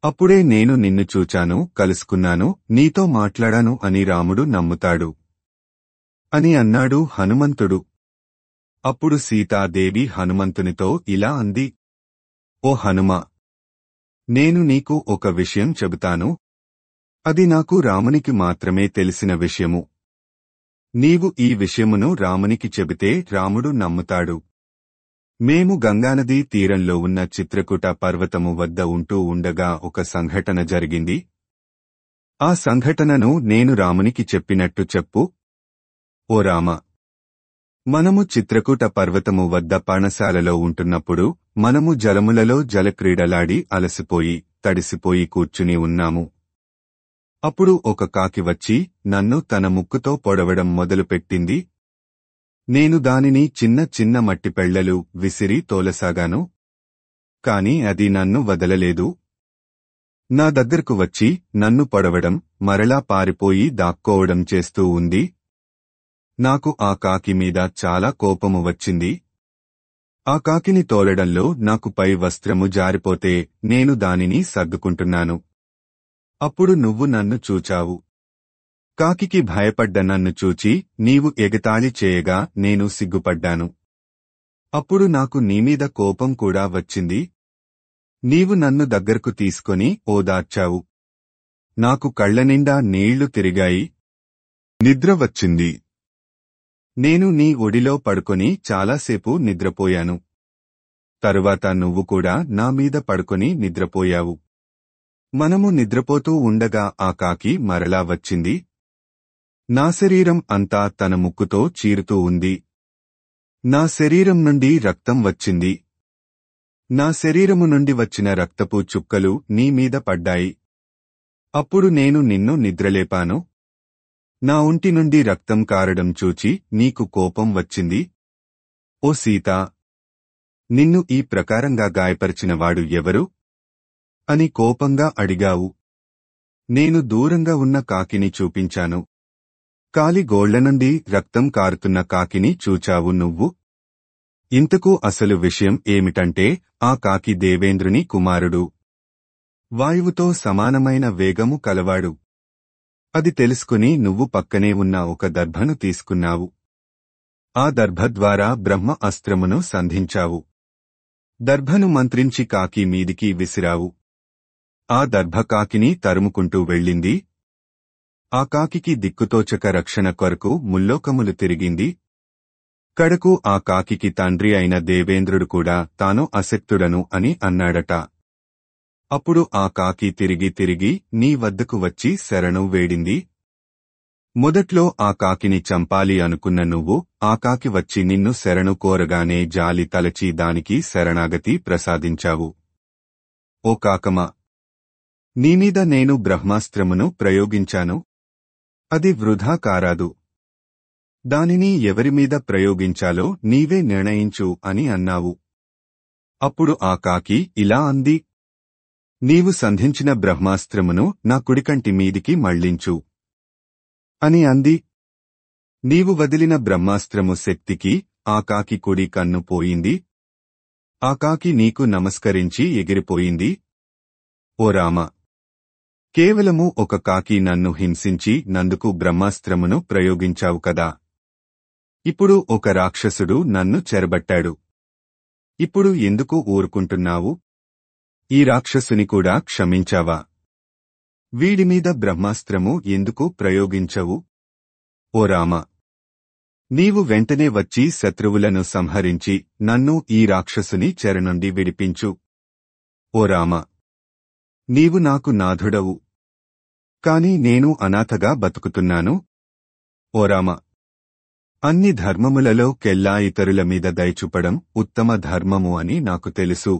అప్పుడే నేను నిన్ను చూచాను, కలుసుకున్నాను, నీతో మాట్లాడాను అని రాముడు నమ్ముతాడు అని అన్నాడు హనుమంతుడు. అప్పుడు సీతాదేవి హనుమంతునితో ఇలా అంది. ఓ హనుమా, నేను నీకు ఒక విషయం చెబుతాను. అది నాకు రామునికి మాత్రమే తెలిసిన విషయము. నీవు ఈ విషయమును రామునికి చెబితే రాముడు నమ్ముతాడు. మేము గంగానదీ తీరంలో ఉన్న చిత్రకూట పర్వతము వద్ద ఉంటూ ఉండగా ఒక సంఘటన జరిగింది. ఆ సంఘటనను నేను రామునికి చెప్పినట్టు చెప్పు. ఓ రామ, మనము చిత్రకూట పర్వతము వద్ద పర్ణశాలలో ఉంటున్నప్పుడు మనము జలములలో జలక్రీడలాడి అలసిపోయి తడిసిపోయి కూర్చుని ఉన్నాము. అప్పుడు ఒక కాకి వచ్చి నన్ను తన ముక్కుతో పొడవడం మొదలుపెట్టింది. నేను దానిని చిన్న చిన్న మట్టి పెళ్లలు విసిరి తోలసాగాను. కాని అది నన్ను వదలలేదు. నా దగ్గరకు వచ్చి నన్ను పొడవడం, మరలా పారిపోయి దాక్కోవడం చేస్తూ ఉంది. నాకు ఆ కాకి మీద చాలా కోపము వచ్చింది. ఆ కాకిని తోలడంలో నాకు పై వస్త్రము జారిపోతే నేను దానిని సర్దుకుంటున్నాను. అప్పుడు నువ్వు నన్ను చూచావు. కాకికి భయపడ్డ నన్ను చూచి నీవు ఎగతాళి చేయగా నేను సిగ్గుపడ్డాను. అప్పుడు నాకు నీమీద కోపం కూడా వచ్చింది. నీవు నన్ను దగ్గరకు తీసుకొని ఓదార్చావు. నాకు కళ్లనిండా నీళ్లు తిరిగాయి. నిద్ర వచ్చింది. నేను నీ ఒడిలో పడుకొని చాలాసేపు నిద్రపోయాను. తరువాత నువ్వు కూడా నా మీద పడుకొని నిద్రపోయావు. మనము నిద్రపోతూ ఉండగా ఆ కాకి మరలా వచ్చింది. నా శరీరం అంతా తన ముక్కుతో చీరుతూ ఉంది. నా శరీరం నుండి రక్తం వచ్చింది. నా శరీరము నుండి వచ్చిన రక్తపు చుక్కలు నీ మీద పడ్డాయి. అప్పుడు నేను నిన్ను నిద్రలేపాను. నా ఒంటి నుండి రక్తం కారడం చూచి నీకు కోపం వచ్చింది. ఓ సీతా, నిన్ను ఈ ప్రకారంగా గాయపరిచినవాడు ఎవరు అని కోపంగా అడిగావు. నేను దూరంగా ఉన్న కాకిని చూపించాను. కాలి గోళ్ల నుండి రక్తం కారుతున్న కాకిని చూచావు నువ్వు. ఇంతకు అసలు విషయం ఏమిటంటే ఆ కాకి దేవేంద్రుని కుమారుడు. వాయువుతో సమానమైన వేగము కలవాడు. అది తెలుసుకుని నువ్వు పక్కనే ఉన్న ఒక దర్భను తీసుకున్నావు. ఆ దర్భ ద్వారా బ్రహ్మ అస్త్రమును సంధించావు. దర్భను మంత్రించి కాకి మీదికి విసిరావు. ఆ దర్భ కాకిని తరుముకుంటూ వెళ్ళింది. ఆ కాకికి దిక్కుతోచక రక్షణ కొరకు ముల్లోకములు తిరిగింది. కడకు ఆ కాకికి తండ్రి అయిన దేవేంద్రుడు కూడా తాను అశక్తుడను అని అన్నాడట. అప్పుడు ఆ కాకి తిరిగి తిరిగి నీ వద్దకు వచ్చి శరణు వేడింది. మొదట్లో ఆ కాకిని చంపాలి అనుకున్న నువ్వు ఆ కాకి వచ్చి నిన్ను శరణు కోరగానే జాలి తలచి దానికి శరణాగతి ప్రసాదించావు. ఓ కాకమా! నీమీద నేను బ్రహ్మాస్త్రమును ప్రయోగించాను. అది వృధా కారాదు. దానిని ఎవరిమీద ప్రయోగించాలో నీవే నిర్ణయించు అని అన్నావు. అప్పుడు ఆ కాకి ఇలా అంది, నీవు సంధించిన బ్రహ్మాస్త్రమును నా కుడికంటి మీదికి మళ్లించు అని అంది. నీవు వదిలిన బ్రహ్మాస్త్రము శక్తికి ఆ కాకి కుడి కన్ను పోయింది. ఆ కాకి నీకు నమస్కరించి ఎగిరిపోయింది. ఓ రామ! కేవలము ఒక కాకి నన్ను హింసించి నందుకు బ్రహ్మాస్త్రమును ప్రయోగించావు కదా. ఇప్పుడు ఒక రాక్షసుడు నన్ను చెరబట్టాడు. ఇప్పుడు ఎందుకు ఊరుకుంటున్నావు? ఈ రాక్షసుని కూడా క్షమించావా? వీడిమీద బ్రహ్మాస్త్రము ఎందుకు ప్రయోగించవు? ఓ రామ! నీవు వెంటనే వచ్చి శత్రువులను సంహరించి నన్ను ఈ రాక్షసుని చెర నుండి విడిపించు. ఓ రామ! నీవు నాకు నాథుడవు. కాని నేను అనాథగా బతుకుతున్నాను. ఓ రామ! అన్ని ధర్మములలో కెల్లా ఇతరుల మీద దయచూపడం ఉత్తమ ధర్మము అని నాకు తెలుసు.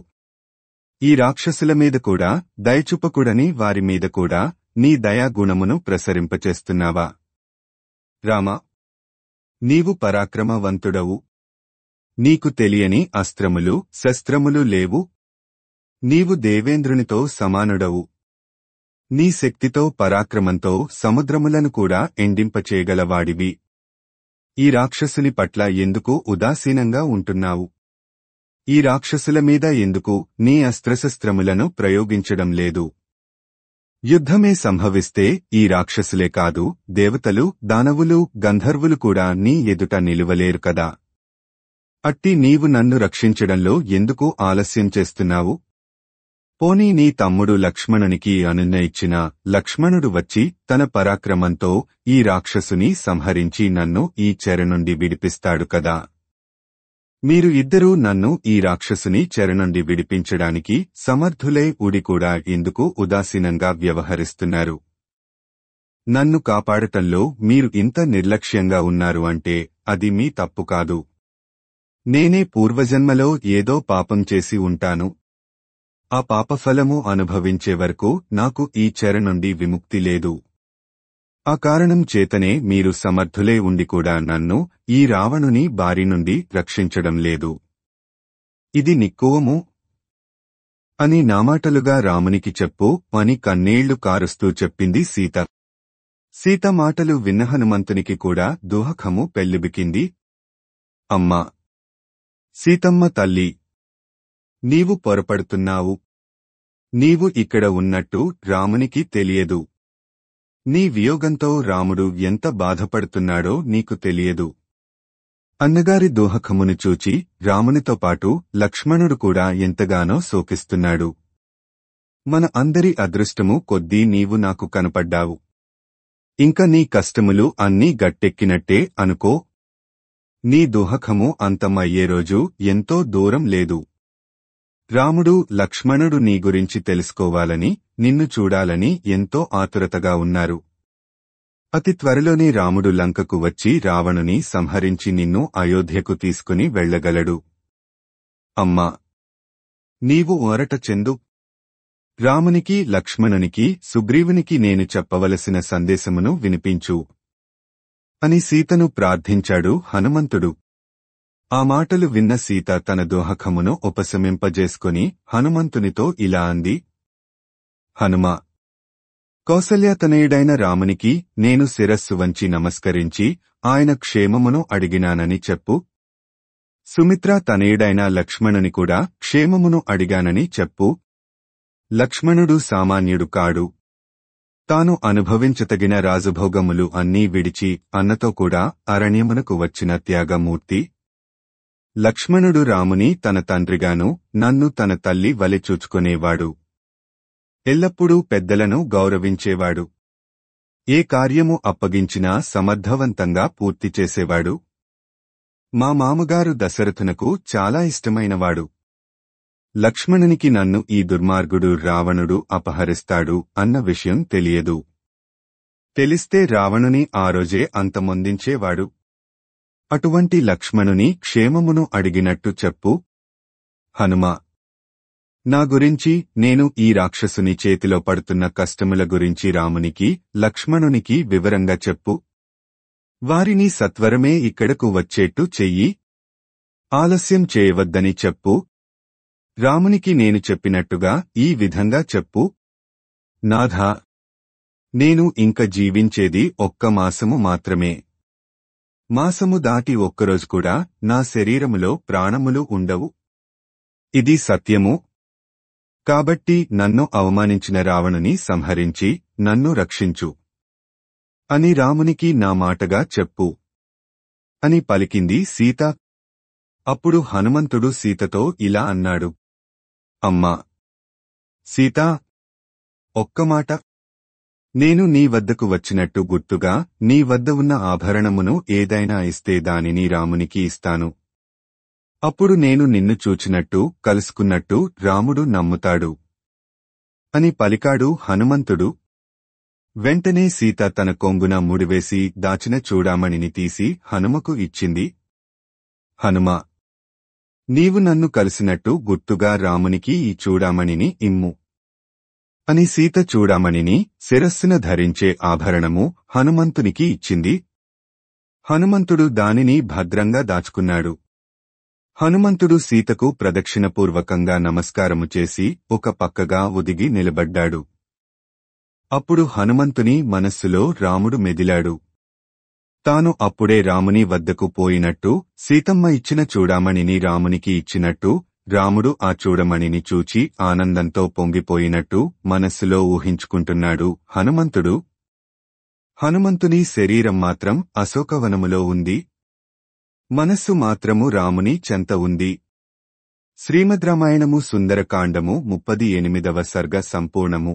ఈ రాక్షసుల మీద కూడా దయచూపకూడని వారి మీద కూడా నీ దయాగుణమును ప్రసరింపచేస్తున్నావా? రామా! నీవు పరాక్రమవంతుడవు. నీకు తెలియని అస్త్రములు శస్త్రములు లేవు. నీవు దేవేంద్రునితో సమానుడవు. నీ శక్తితో పరాక్రమంతో సముద్రములను కూడా ఎండింపచేయగలవాడివి. ఈ రాక్షసుని పట్ల ఎందుకు ఉదాసీనంగా ఉంటున్నావు? ఈ రాక్షసుల మీద ఎందుకు నీ అస్త్రశస్త్రములను ప్రయోగించడం లేదు? యుద్ధమే సంభవిస్తే ఈ రాక్షసులే కాదు, దేవతలు, దానవులు, గంధర్వులు కూడా నీ ఎదుట నిలువలేరు కదా. అట్టి నీవు నన్ను రక్షించడంలో ఎందుకు ఆలస్యం చేస్తున్నావు? పోనీ నీ తమ్ముడు లక్ష్మణునికి అనుజ్ఞ ఇచ్చినా లక్ష్మణుడు వచ్చి తన పరాక్రమంతో ఈ రాక్షసుని సంహరించి నన్ను ఈ చెర నుండి విడిపిస్తాడు కదా. మీరు ఇద్దరూ నన్ను ఈ రాక్షసుని చెర నుండి విడిపించడానికి సమర్థులై ఉడి కూడా ఎందుకు ఉదాసీనంగా వ్యవహరిస్తున్నారు? నన్ను కాపాడటంలో మీరు ఇంత నిర్లక్ష్యంగా ఉన్నారు అంటే అది మీ తప్పు కాదు. నేనే పూర్వజన్మలో ఏదో పాపం చేసి ఉంటాను. ఆ పాపఫలము అనుభవించే వరకు నాకు ఈ చెర నుండి విముక్తి లేదు. ఆ కారణం చేతనే మీరు సమర్థులే ఉండి కూడా నన్ను ఈ రావణుని బారి నుండి రక్షించడం లేదు. ఇది నిక్కువము అని నామాటలుగా రామునికి చెప్పు అని కన్నీళ్లు కారుస్తూ చెప్పింది సీత. సీత మాటలు విన్న హనుమంతునికి కూడా దుఃఖము పెల్లిబికింది. అమ్మా! సీతమ్మ తల్లి! నీవు పొరపడుతున్నావు. నీవు ఇక్కడ ఉన్నట్టు రామునికి తెలియదు. నీ వియోగంతో రాముడు ఎంత బాధపడుతున్నాడో నీకు తెలియదు. అన్నగారి దోహకమును చూచి రామునితో పాటు లక్ష్మణుడు కూడా ఎంతగానో శోకిస్తున్నాడు. మన అందరి అదృష్టము కొద్దీ నీవు నాకు కనపడ్డావు. ఇంక నీ కష్టములు అన్నీ గట్టెక్కినట్టే అనుకో. నీ దోహకము అంతమయ్యే రోజు ఎంతో దూరం లేదు. రాముడు, లక్ష్మణుడు నీ గురించి తెలుసుకోవాలని, నిన్ను చూడాలని ఎంతో ఆతురతగా ఉన్నారు. అతి త్వరలోనే రాముడు లంకకు వచ్చి రావణుని సంహరించి నిన్ను అయోధ్యకు తీసుకుని వెళ్లగలడు. అమ్మా! నీవు ఊరట చెందు. రామునికి, లక్ష్మణునికి, సుగ్రీవునికి నేను చెప్పవలసిన సందేశమును వినిపించు అని సీతను ప్రార్థించాడు హనుమంతుడు. ఆ మాటలు విన్న సీత తన దోహకమును ఉపశమింపజేసుకుని హనుమంతునితో ఇలా అంది. హనుమా! కౌసల్యాతనయుడైన రామునికి నేను శిరస్సు వంచి నమస్కరించి ఆయన క్షేమమును అడిగినానని చెప్పు. సుమిత్రా తనయుడైన లక్ష్మణుని కూడా క్షేమమును అడిగానని చెప్పు. లక్ష్మణుడు సామాన్యుడు కాడు. తాను అనుభవించతగిన రాజభోగములు అన్నీ విడిచి అన్నతో కూడా అరణ్యమునకు వచ్చిన త్యాగమూర్తి. లక్ష్మణుడు రాముని తన తండ్రిగాను నన్ను తన తల్లి వలె చూచుకునేవాడు. ఎల్లప్పుడూ పెద్దలను గౌరవించేవాడు. ఏ కార్యము అప్పగించినా సమర్థవంతంగా పూర్తి చేసేవాడు. మా మామగారు దశరథునకు చాలా ఇష్టమైనవాడు. లక్ష్మణునికి నన్ను ఈ దుర్మార్గుడు రావణుడు అపహరిస్తాడు అన్న విషయం తెలియదు. తెలిస్తే రావణుని ఆ రోజే అంతమొందించేవాడు. అటువంటి లక్ష్మణుని క్షేమమును అడిగినట్టు చెప్పు. హనుమ: నా గురించి, నేను ఈ రాక్షసుని చేతిలో పడుతున్న కష్టముల గురించి రామునికి, లక్ష్మణునికి వివరంగా చెప్పు. వారిని సత్వరమే ఇక్కడకు వచ్చేట్టు చెయ్యి. ఆలస్యం చేయవద్దని చెప్పు. రామునికి నేను చెప్పినట్టుగా ఈ విధంగా చెప్పు. నాథా, నేను ఇంక జీవించేది ఒక్క మాసము మాత్రమే. మాసము దాటి ఒక్కరోజు కూడా నా శరీరములో ప్రాణములు ఉండవు. ఇది సత్యము. కాబట్టి నన్ను అవమానించిన రావణుని సంహరించి నన్ను రక్షించు అని రామునికి నా మాటగా చెప్పు అని పలికింది సీత. అప్పుడు హనుమంతుడు సీతతో ఇలా అన్నాడు: అమ్మా సీతా, ఒక్క మాట. నేను నీ వద్దకు వచ్చినట్టు గుర్తుగా నీ వద్ద ఉన్న ఆభరణమును ఏదైనా ఇస్తే దానిని రామునికి ఇస్తాను. అప్పుడు నేను నిన్ను చూచినట్టు, కలుసుకున్నట్టు రాముడు నమ్ముతాడు అని పలికాడు హనుమంతుడు. వెంటనే సీత తన కొంగున ముడివేసి దాచిన చూడామణిని తీసి హనుమకు ఇచ్చింది. హనుమా, నీవు నన్ను కలిసినట్టు గుర్తుగా రామునికి ఈ చూడామణిని ఇమ్ము అని సీత చూడామణిని, శిరస్సున ధరించే ఆభరణము హనుమంతునికి ఇచ్చింది. హనుమంతుడు దానిని భద్రంగా దాచుకున్నాడు. హనుమంతుడు సీతకు ప్రదక్షిణపూర్వకంగా నమస్కారము చేసి ఒక పక్కగా ఒదిగి నిలబడ్డాడు. అప్పుడు హనుమంతుని మనస్సులో రాముడు మెదిలాడు. తాను అప్పుడే రాముని వద్దకు పోయినట్టు, సీతమ్మ ఇచ్చిన చూడామణిని రామునికి ఇచ్చినట్టు, రాముడు ఆ చూడమణిని చూచి ఆనందంతో పొంగిపోయినట్టు మనస్సులో ఊహించుకుంటున్నాడు హనుమంతుడు. హనుమంతుని శరీరం మాత్రం అశోకవనములో ఉంది. మనస్సు మాత్రము రాముని చెంత ఉంది. శ్రీమద్రామాయణము సుందరకాండము 38వ సర్గ సంపూర్ణము.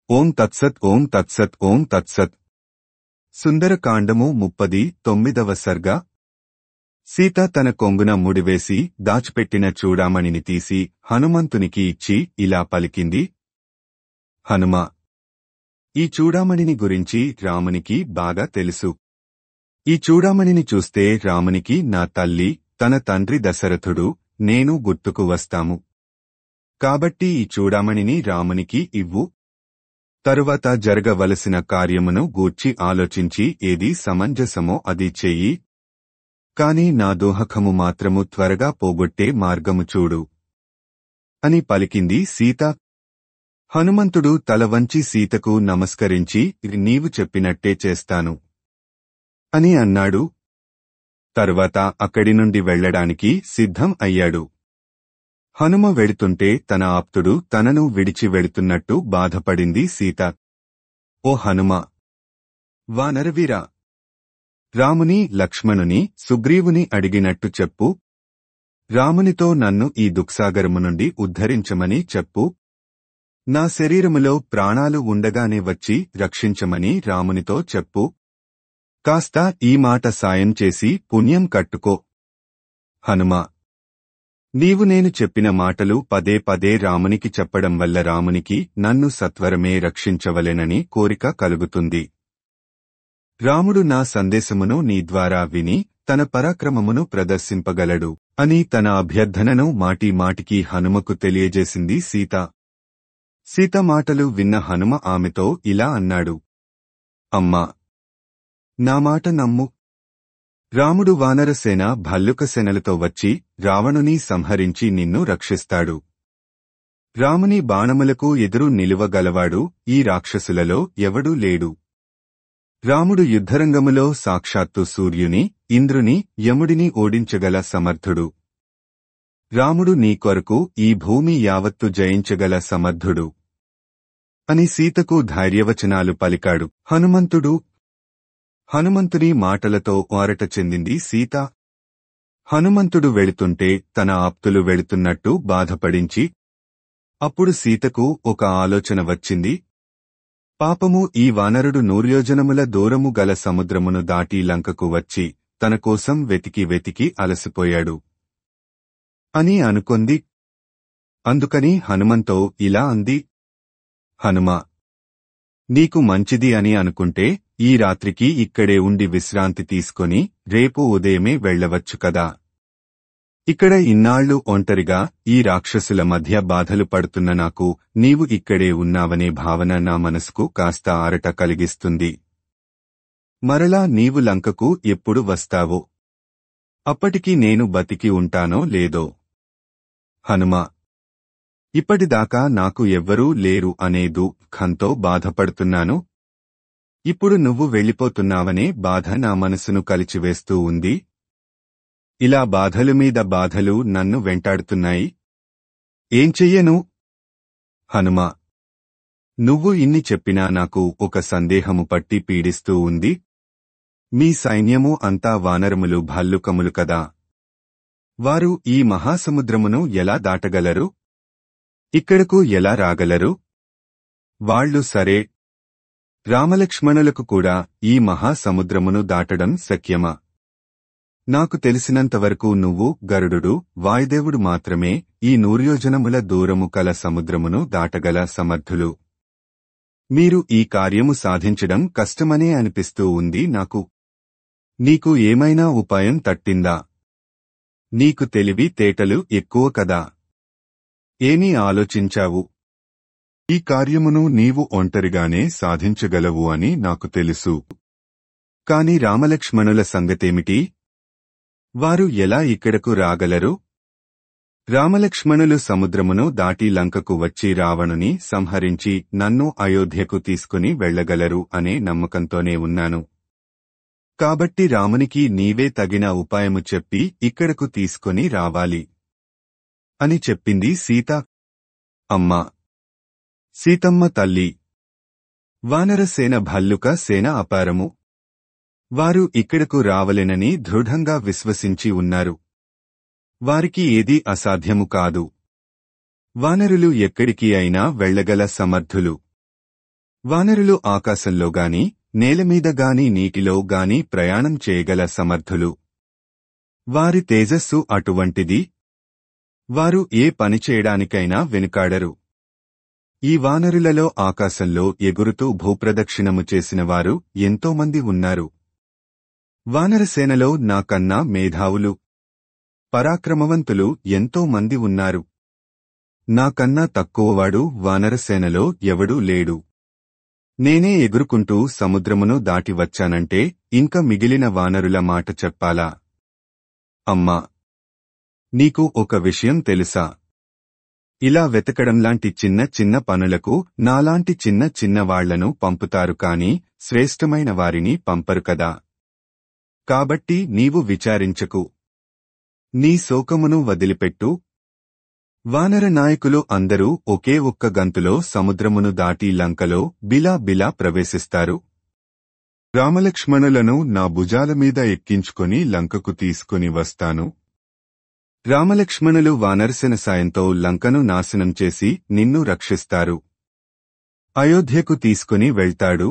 ఓం తత్సత్ ఓం తత్సత్ ఓం తత్సత్. సుందరకాండము 39వ సర్గ. సీత తన కొంగున ముడివేసి దాచిపెట్టిన చూడామణిని తీసి హనుమంతునికి ఇచ్చి ఇలా పలికింది: హనుమా, ఈ చూడామణిని గురించి రామునికి బాగా తెలుసు. ఈ చూడామణిని చూస్తే రామునికి నా తల్లి, తన తండ్రి దశరథుడు, నేను గుర్తుకు వస్తాము. కాబట్టి ఈ చూడామణిని రామునికి ఇవ్వు. తరువాత జరగవలసిన కార్యమును గూర్చి ఆలోచించి ఏది సమంజసమో అది చెయ్యి. కాని నా దోహకము మాత్రము త్వరగా పోగొట్టే మార్గము చూడు అని పలికింది సీత. హనుమంతుడు తల వంచి సీతకు నమస్కరించి, నీవు చెప్పినట్టే చేస్తాను అని అన్నాడు. తరువాత అక్కడి నుండి వెళ్లడానికి సిద్ధం అయ్యాడు. హనుమ వెడుతుంటే తన ఆప్తుడు తనను విడిచి వెడుతున్నట్టు బాధపడింది సీత. ఓ హనుమ, వానరవీరా, రాముని, లక్ష్మణుని, సుగ్రీవుని అడిగినట్టు చెప్పు. రామునితో నన్ను ఈ దుఃఖసాగరము నుండి ఉద్ధరించమని చెప్పు. నా శరీరములో ప్రాణాలు ఉండగానే వచ్చి రక్షించమని రామునితో చెప్పు. కాస్త ఈ మాట సాయం చేసి పుణ్యం కట్టుకో. హనుమా, నీవు నేను చెప్పిన మాటలు పదే పదే రామునికి చెప్పడం వల్ల రామునికి నన్ను సత్వరమే రక్షించవలెనని కోరిక కలుగుతుంది. రాముడు నా సందేశమును నీ ద్వారా విని తన పరాక్రమమును ప్రదర్శింపగలడు అని తన అభ్యర్థనను మాటిమాటికి హనుమకు తెలియజేసింది సీత. సీత మాటలు విన్న హనుమ ఆమెతో ఇలా అన్నాడు: అమ్మా, నా మాట నమ్ము. రాముడు వానరసేన, భల్లుకసేనలతో వచ్చి రావణుని సంహరించి నిన్ను రక్షిస్తాడు. రాముని బాణములకు ఎదురు నిలువగలవాడు ఈ రాక్షసులలో ఎవడూ లేడు. రాముడు యుద్ధరంగములో సాక్షాత్తు సూర్యుని, ఇంద్రుని, యముడిని ఓడించగల సమర్థుడు. రాముడు నీ కొరకు ఈ భూమి యావత్తు జయించగల సమర్థుడు అని సీతకు ధైర్యవచనాలు పలికాడు హనుమంతుడు. హనుమంతుని మాటలతో ఊరట చెందింది సీత. హనుమంతుడు వెళుతుంటే తన ఆప్తులు వెళుతున్నట్టు బాధపడించి. అప్పుడు సీతకు ఒక ఆలోచన వచ్చింది. పాపము, ఈ వానరుడు 100 యోజనముల దూరము గల సముద్రమును దాటి లంకకు వచ్చి తన కోసం వెతికి వెతికి అలసిపోయాడు అని అనుకొంది. అందుకని హనుమంతో ఇలా అంది: హనుమా, నీకు మంచిది అని అనుకుంటే ఈ రాత్రికి ఇక్కడే ఉండి విశ్రాంతి తీసుకొని రేపు ఉదయమే వెళ్ళవచ్చు కదా. ఇక్కడ ఇన్నాళ్లు ఒంటరిగా ఈ రాక్షసుల మధ్య బాధలు పడుతున్న నాకు నీవు ఇక్కడే ఉన్నావనే భావన నా మనసుకు కాస్త ఆరట కలిగిస్తుంది. మరలా నీవు లంకకు ఎప్పుడు వస్తావో? అప్పటికి నేను బతికి ఉంటానో లేదో? హనుమా, ఇప్పటిదాకా నాకు ఎవ్వరూ లేరు అనే దుఃఖంతో బాధపడుతున్నాను. ఇప్పుడు నువ్వు వెళ్ళిపోతున్నావనే బాధ నా మనసును కలిచివేస్తూ ఉంది. ఇలా బాధలు మీద బాధలు నన్ను వెంటాడుతున్నాయి. ఏం చెయ్యను? హనుమా, నువ్వు ఇన్ని చెప్పినా నాకు ఒక సందేహము పట్టి పీడిస్తూ ఉంది. మీ సైన్యము అంతా వానరములు భల్లుకములు కదా. వారు ఈ మహాసముద్రమును ఎలా దాటగలరు? ఇక్కడకు ఎలా రాగలరు? వాళ్ళు సరే, రామలక్ష్మణులకు కూడా ఈ మహాసముద్రమును దాటడం శక్యమా? నాకు తెలిసినంతవరకు నువ్వు, గరుడు, వాయుదేవుడు మాత్రమే ఈ 100 యోజనముల దూరము కల సముద్రమును దాటగల సమర్థులు. మీరు ఈ కార్యము సాధించడం కష్టమనే అనిపిస్తూ ఉంది నాకు. నీకు ఏమైనా ఉపాయం తట్టిందా? నీకు తెలివి తేటలు ఎక్కువ కదా. ఏమీ ఆలోచించావు? ఈ కార్యమును నీవు ఒంటరిగానే సాధించగలవు అని నాకు తెలుసు. కాని రామలక్ష్మణుల సంగతేమిటి? వారు ఎలా ఇక్కడకు రాగలరు? రామలక్ష్మణులు సముద్రమును దాటి లంకకు వచ్చి రావణుని సంహరించి నన్ను అయోధ్యకు తీసుకుని వెళ్లగలరు అనే నమ్మకంతోనే ఉన్నాను. కాబట్టి రామునికి నీవే తగిన ఉపాయము చెప్పి ఇక్కడకు తీసుకొని రావాలి అని చెప్పింది సీత. అమ్మా, సీతమ్మ తల్లి, వానరసేన భల్లుక సేన అపారము. వారు ఇక్కడకు రావలెనని దృఢంగా విశ్వసించి ఉన్నారు. వారికి ఏదీ అసాధ్యము కాదు. వానరులు ఎక్కడికి అయినా వెళ్లగల సమర్థులు. వానరులు ఆకాశంలోగాని, నేలమీదగాని, నీటిలో గాని ప్రయాణం చేయగల సమర్థులు. వారి తేజస్సు అటువంటిది. వారు ఏ పని చేయడానికైనా వెనుకాడరు. ఈ వానరులలో ఆకాశంలో ఎగురుతూ భూప్రదక్షిణము చేసినవారు ఎంతోమంది ఉన్నారు. వానరసేనలో నాకన్నా మేధావులు, పరాక్రమవంతులు ఎంతో మంది ఉన్నారు. నాకన్నా తక్కువవాడు వానరసేనలో ఎవడూ లేడు. నేనే ఎగురుకుంటూ సముద్రమును దాటి వచ్చానంటే ఇంక మిగిలిన వానరుల మాట చెప్పాలా? అమ్మా, నీకు ఒక విషయం తెలుసా? ఇలా వెతకడంలాంటి చిన్న చిన్న పనులకు నాలాంటి చిన్న చిన్న వాళ్లను పంపుతారు కాని శ్రేష్టమైన వారిని పంపరు కదా. కాబట్టి నీవు విచారించకు. నీ శోకమును వదిలిపెట్టు. వానర నాయకులు అందరూ ఒకే ఒక్క గంతులో సముద్రమును దాటి లంకలో బిలా బిలా ప్రవేశిస్తారు. రామలక్ష్మణులను నా భుజాల మీద ఎక్కించుకొని లంకకు తీసుకుని వస్తాను. రామలక్ష్మణులు వానరసేన సాయంతో లంకను నాశనం చేసి నిన్ను రక్షిస్తారు. అయోధ్యకు తీసుకుని వెళ్తాడు.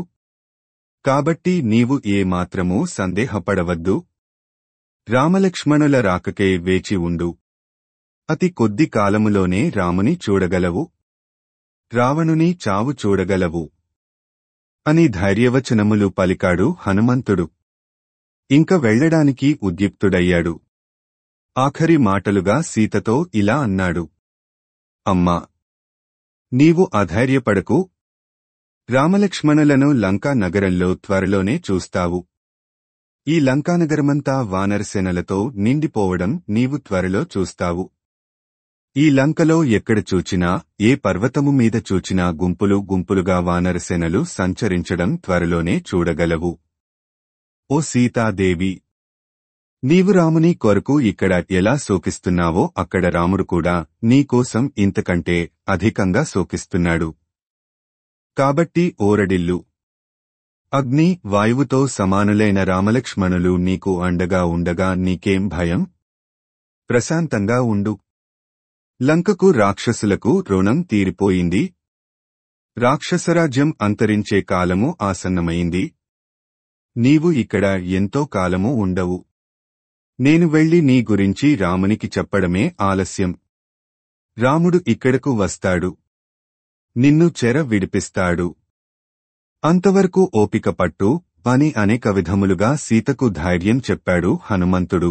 కాబట్టి నీవు ఏమాత్రమూ సందేహపడవద్దు. రామలక్ష్మణుల రాకకే వేచి ఉండు. అతి కొద్ది కాలములోనే రాముని చూడగలవు, రావణుని చావు చూడగలవు అని ధైర్యవచనములు పలికాడు హనుమంతుడు. ఇంక వెళ్లడానికి ఉద్యుక్తుడయ్యాడు. ఆఖరి మాటలుగా సీతతో ఇలా అన్నాడు. అమ్మా, నీవు అధైర్యపడకు. రామలక్ష్మణులను లంకా నగరంలో త్వరలోనే చూస్తావు. ఈ లంకానగరమంతా వానరసేనలతో నిండిపోవడం నీవు త్వరలో చూస్తావు. ఈ లంకలో ఎక్కడ చూచినా, ఏ పర్వతము మీద చూచినా గుంపులు గుంపులుగా వానరసేనలు సంచరించడం త్వరలోనే చూడగలవు. ఓ సీతాదేవి, నీవు రాముని కొరకు ఇక్కడ ఎలా శోకిస్తున్నావో అక్కడ రాముడు కూడా నీకోసం ఇంతకంటే అధికంగా శోకిస్తున్నాడు. కాబట్టి ఓరడిల్లు. అగ్ని, వాయువుతో సమానులైన రామలక్ష్మణులు నీకు అండగా ఉండగా నీకేం భయం? ప్రశాంతంగా ఉండు. లంకకు రాక్షసులకు రుణం తీరిపోయింది. రాక్షసరాజ్యం అంతరించే కాలము ఆసన్నమైంది. నీవు ఇక్కడ ఎంతో కాలము ఉండవు. నేను వెళ్లి నీ గురించి రామునికి చెప్పడమే ఆలస్యం. రాముడు ఇక్కడకు వస్తాడు. నిన్ను చెర విడిపిస్తాడు. అంతవరకు ఓపిక పట్టు అని అనేక విధములుగా సీతకు ధైర్యం చెప్పాడు హనుమంతుడు.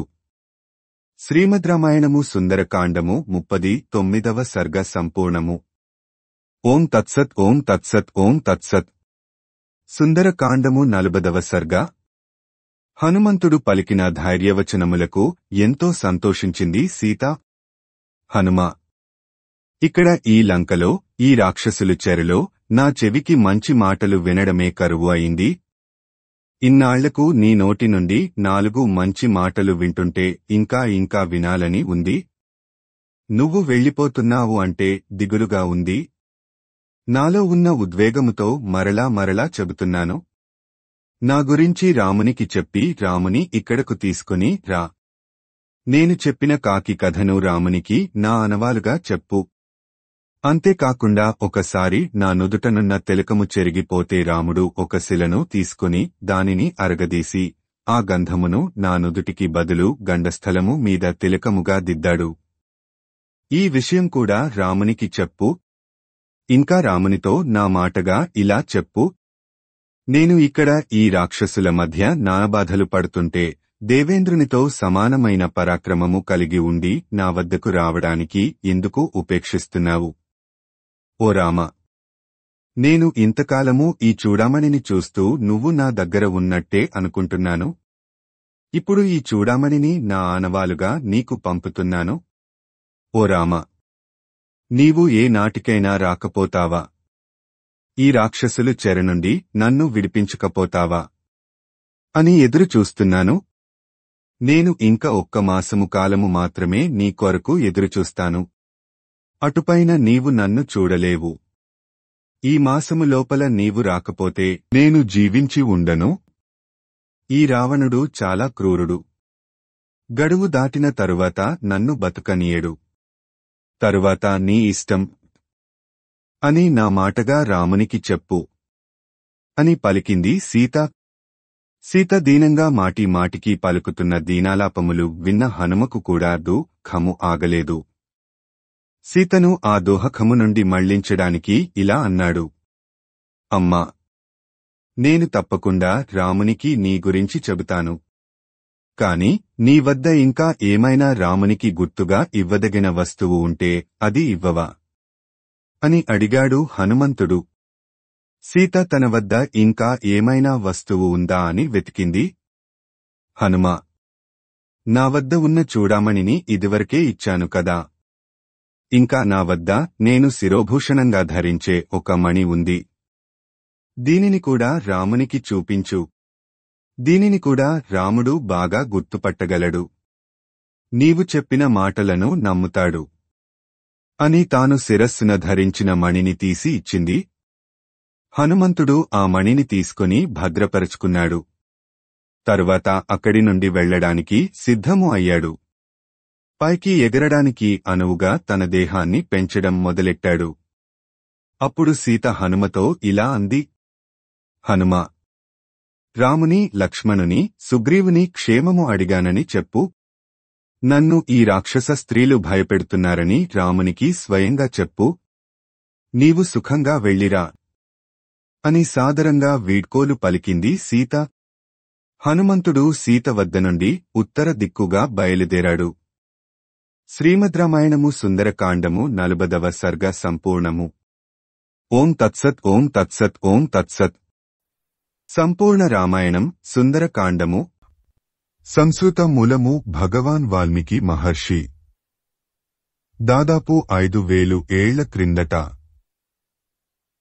శ్రీమద్ రామాయణము సుందరకాండము 39వ సర్గ సంపూర్ణము. ఓం తత్సత్ ఓం తత్సత్ ఓం తత్సత్. సుందరకాండము 40వ సర్గ. హనుమంతుడు పలికిన ధైర్యవచనములకు ఎంతో సంతోషించింది సీత. హనుమా, ఇక్కడ ఈ లంకలో ఈ రాక్షసులు చెరలో నా చెవికి మంచి మాటలు వినడమే కరువు అయింది. ఇన్నాళ్లకు నీ నోటి నుండి 4 మంచి మాటలు వింటుంటే ఇంకా ఇంకా వినాలని ఉంది. నువ్వు వెళ్ళిపోతున్నావు అంటే దిగులుగా ఉంది. నాలో ఉన్న ఉద్వేగముతో మరలా మరలా చెబుతున్నాను. నా గురించి రామునికి చెప్పి రాముని ఇక్కడకు తీసుకుని రా. నేను చెప్పిన కాకి కథను రామునికి నా అనవాలుగా చెప్పు. అంతేకాకుండా ఒకసారి నా నుదుటనున్న తిలకము చెరిగిపోతే రాముడు ఒక శిలను తీసుకుని దానిని అరగదీసి ఆ గంధమును నా నుదుటికి బదులు గండస్థలము మీద తిలకముగా దిద్దాడు. ఈ విషయం కూడా రామునికి చెప్పు. ఇంకా రామునితో నా మాటగా ఇలా చెప్పు. నేను ఇక్కడ ఈ రాక్షసుల మధ్య నానాబాధలు పడుతుంటే దేవేంద్రునితో సమానమైన పరాక్రమము కలిగి ఉండి నా వద్దకు రావడానికి ఎందుకు ఉపేక్షిస్తున్నావు? ఓ రామ, నేను ఇంతకాలము ఈ చూడామణిని చూస్తూ నువ్వు నా దగ్గర ఉన్నట్టే అనుకుంటున్నాను. ఇప్పుడు ఈ చూడామణిని నా ఆనవాలుగా నీకు పంపుతున్నాను. ఓ రామ, నీవు ఏ నాటికైనా రాకపోతావా? ఈ రాక్షసులు చెర నుండి నన్ను విడిపించకపోతావా అని ఎదురు చూస్తున్నాను. నేను ఇంక 1 మాసము కాలము మాత్రమే నీ కొరకు ఎదురుచూస్తాను. అటుపైన నీవు నన్ను చూడలేవు. ఈ మాసము లోపల నీవు రాకపోతే నేను జీవించి ఉండను. ఈ రావణుడు చాలా క్రూరుడు. గడువు దాటిన తరువాత నన్ను బతుకనీయడు. తరువాత నీ ఇష్టం అని నా మాటగా రామునికి చెప్పు అని పలికింది సీత. సీత దీనంగా మాటి మాటికి పలుకుతున్న దీనాలాపములు విన్న హనుమకు కూడా దుఃఖము ఆగలేదు. సీతను ఆ దుఃఖము నుండి మళ్లించడానికి ఇలా అన్నాడు. అమ్మా, నేను తప్పకుండా రామునికి నీ గురించి చెబుతాను. కాని నీ వద్ద ఇంకా ఏమైనా రామునికి గుర్తుగా ఇవ్వదగిన వస్తువు ఉంటే అది ఇవ్వవా అని అడిగాడు హనుమంతుడు. సీత తన వద్ద ఇంకా ఏమైనా వస్తువు ఉందా అని వెతికింది. హనుమా, నా వద్ద ఉన్న చూడామణిని ఇదివరకే ఇచ్చాను కదా. ఇంకా నా వద్ద నేను శిరోభూషణంగా ధరించే ఒక మణి ఉంది. దీనిని కూడా రామునికి చూపించు. దీనిని కూడా రాముడు బాగా గుర్తుపట్టగలడు. నీవు చెప్పిన మాటలను నమ్ముతాడు అని తాను శిరస్సున ధరించిన మణిని తీసి ఇచ్చింది. హనుమంతుడు ఆ మణిని తీసుకుని భద్రపరుచుకున్నాడు. తరువాత అక్కడి నుండి వెళ్లడానికి సిద్ధము అయ్యాడు. పైకి ఎగరడానికి అనువుగా తన దేహాన్ని పెంచడం మొదలెట్టాడు. అప్పుడు సీత హనుమతో ఇలా అంది. హనుమా, రాముని, లక్ష్మణుని, సుగ్రీవుని క్షేమము అడిగానని చెప్పు. నన్ను ఈ రాక్షస స్త్రీలు భయపెడుతున్నారని రామునికి స్వయంగా చెప్పు. నీవు సుఖంగా వెళ్ళిరా అని సాదరంగా వీడ్కోలు పలికింది సీత. హనుమంతుడు సీత వద్ద నుండి ఉత్తర దిక్కుగా బయలుదేరాడు. శ్రీమద్ రామాయణము సుందరకాండము 40వ సర్గ సంపూర్ణము. ఓం తత్సత్ ఓం తత్సత్ ఓం తత్సత్. సంపూర్ణ రామాయణం సుందరకాండము. సంస్కృత మూలము భగవాన్ వాల్మీకి మహర్షి. దాదాపు 5000 ఏళ్ల క్రిందట.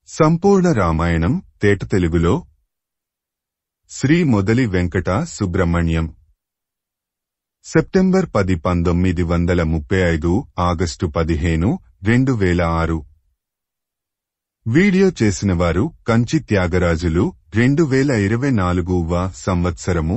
సంపూర్ణ రామాయణం తేట తెలుగులో Shri Modali Venkata Subrahmanyam. September 10, 1935, August 15, 2006. Video చేసినవారు కంచి త్యాగరాజులు. 2024వ సంవత్సరము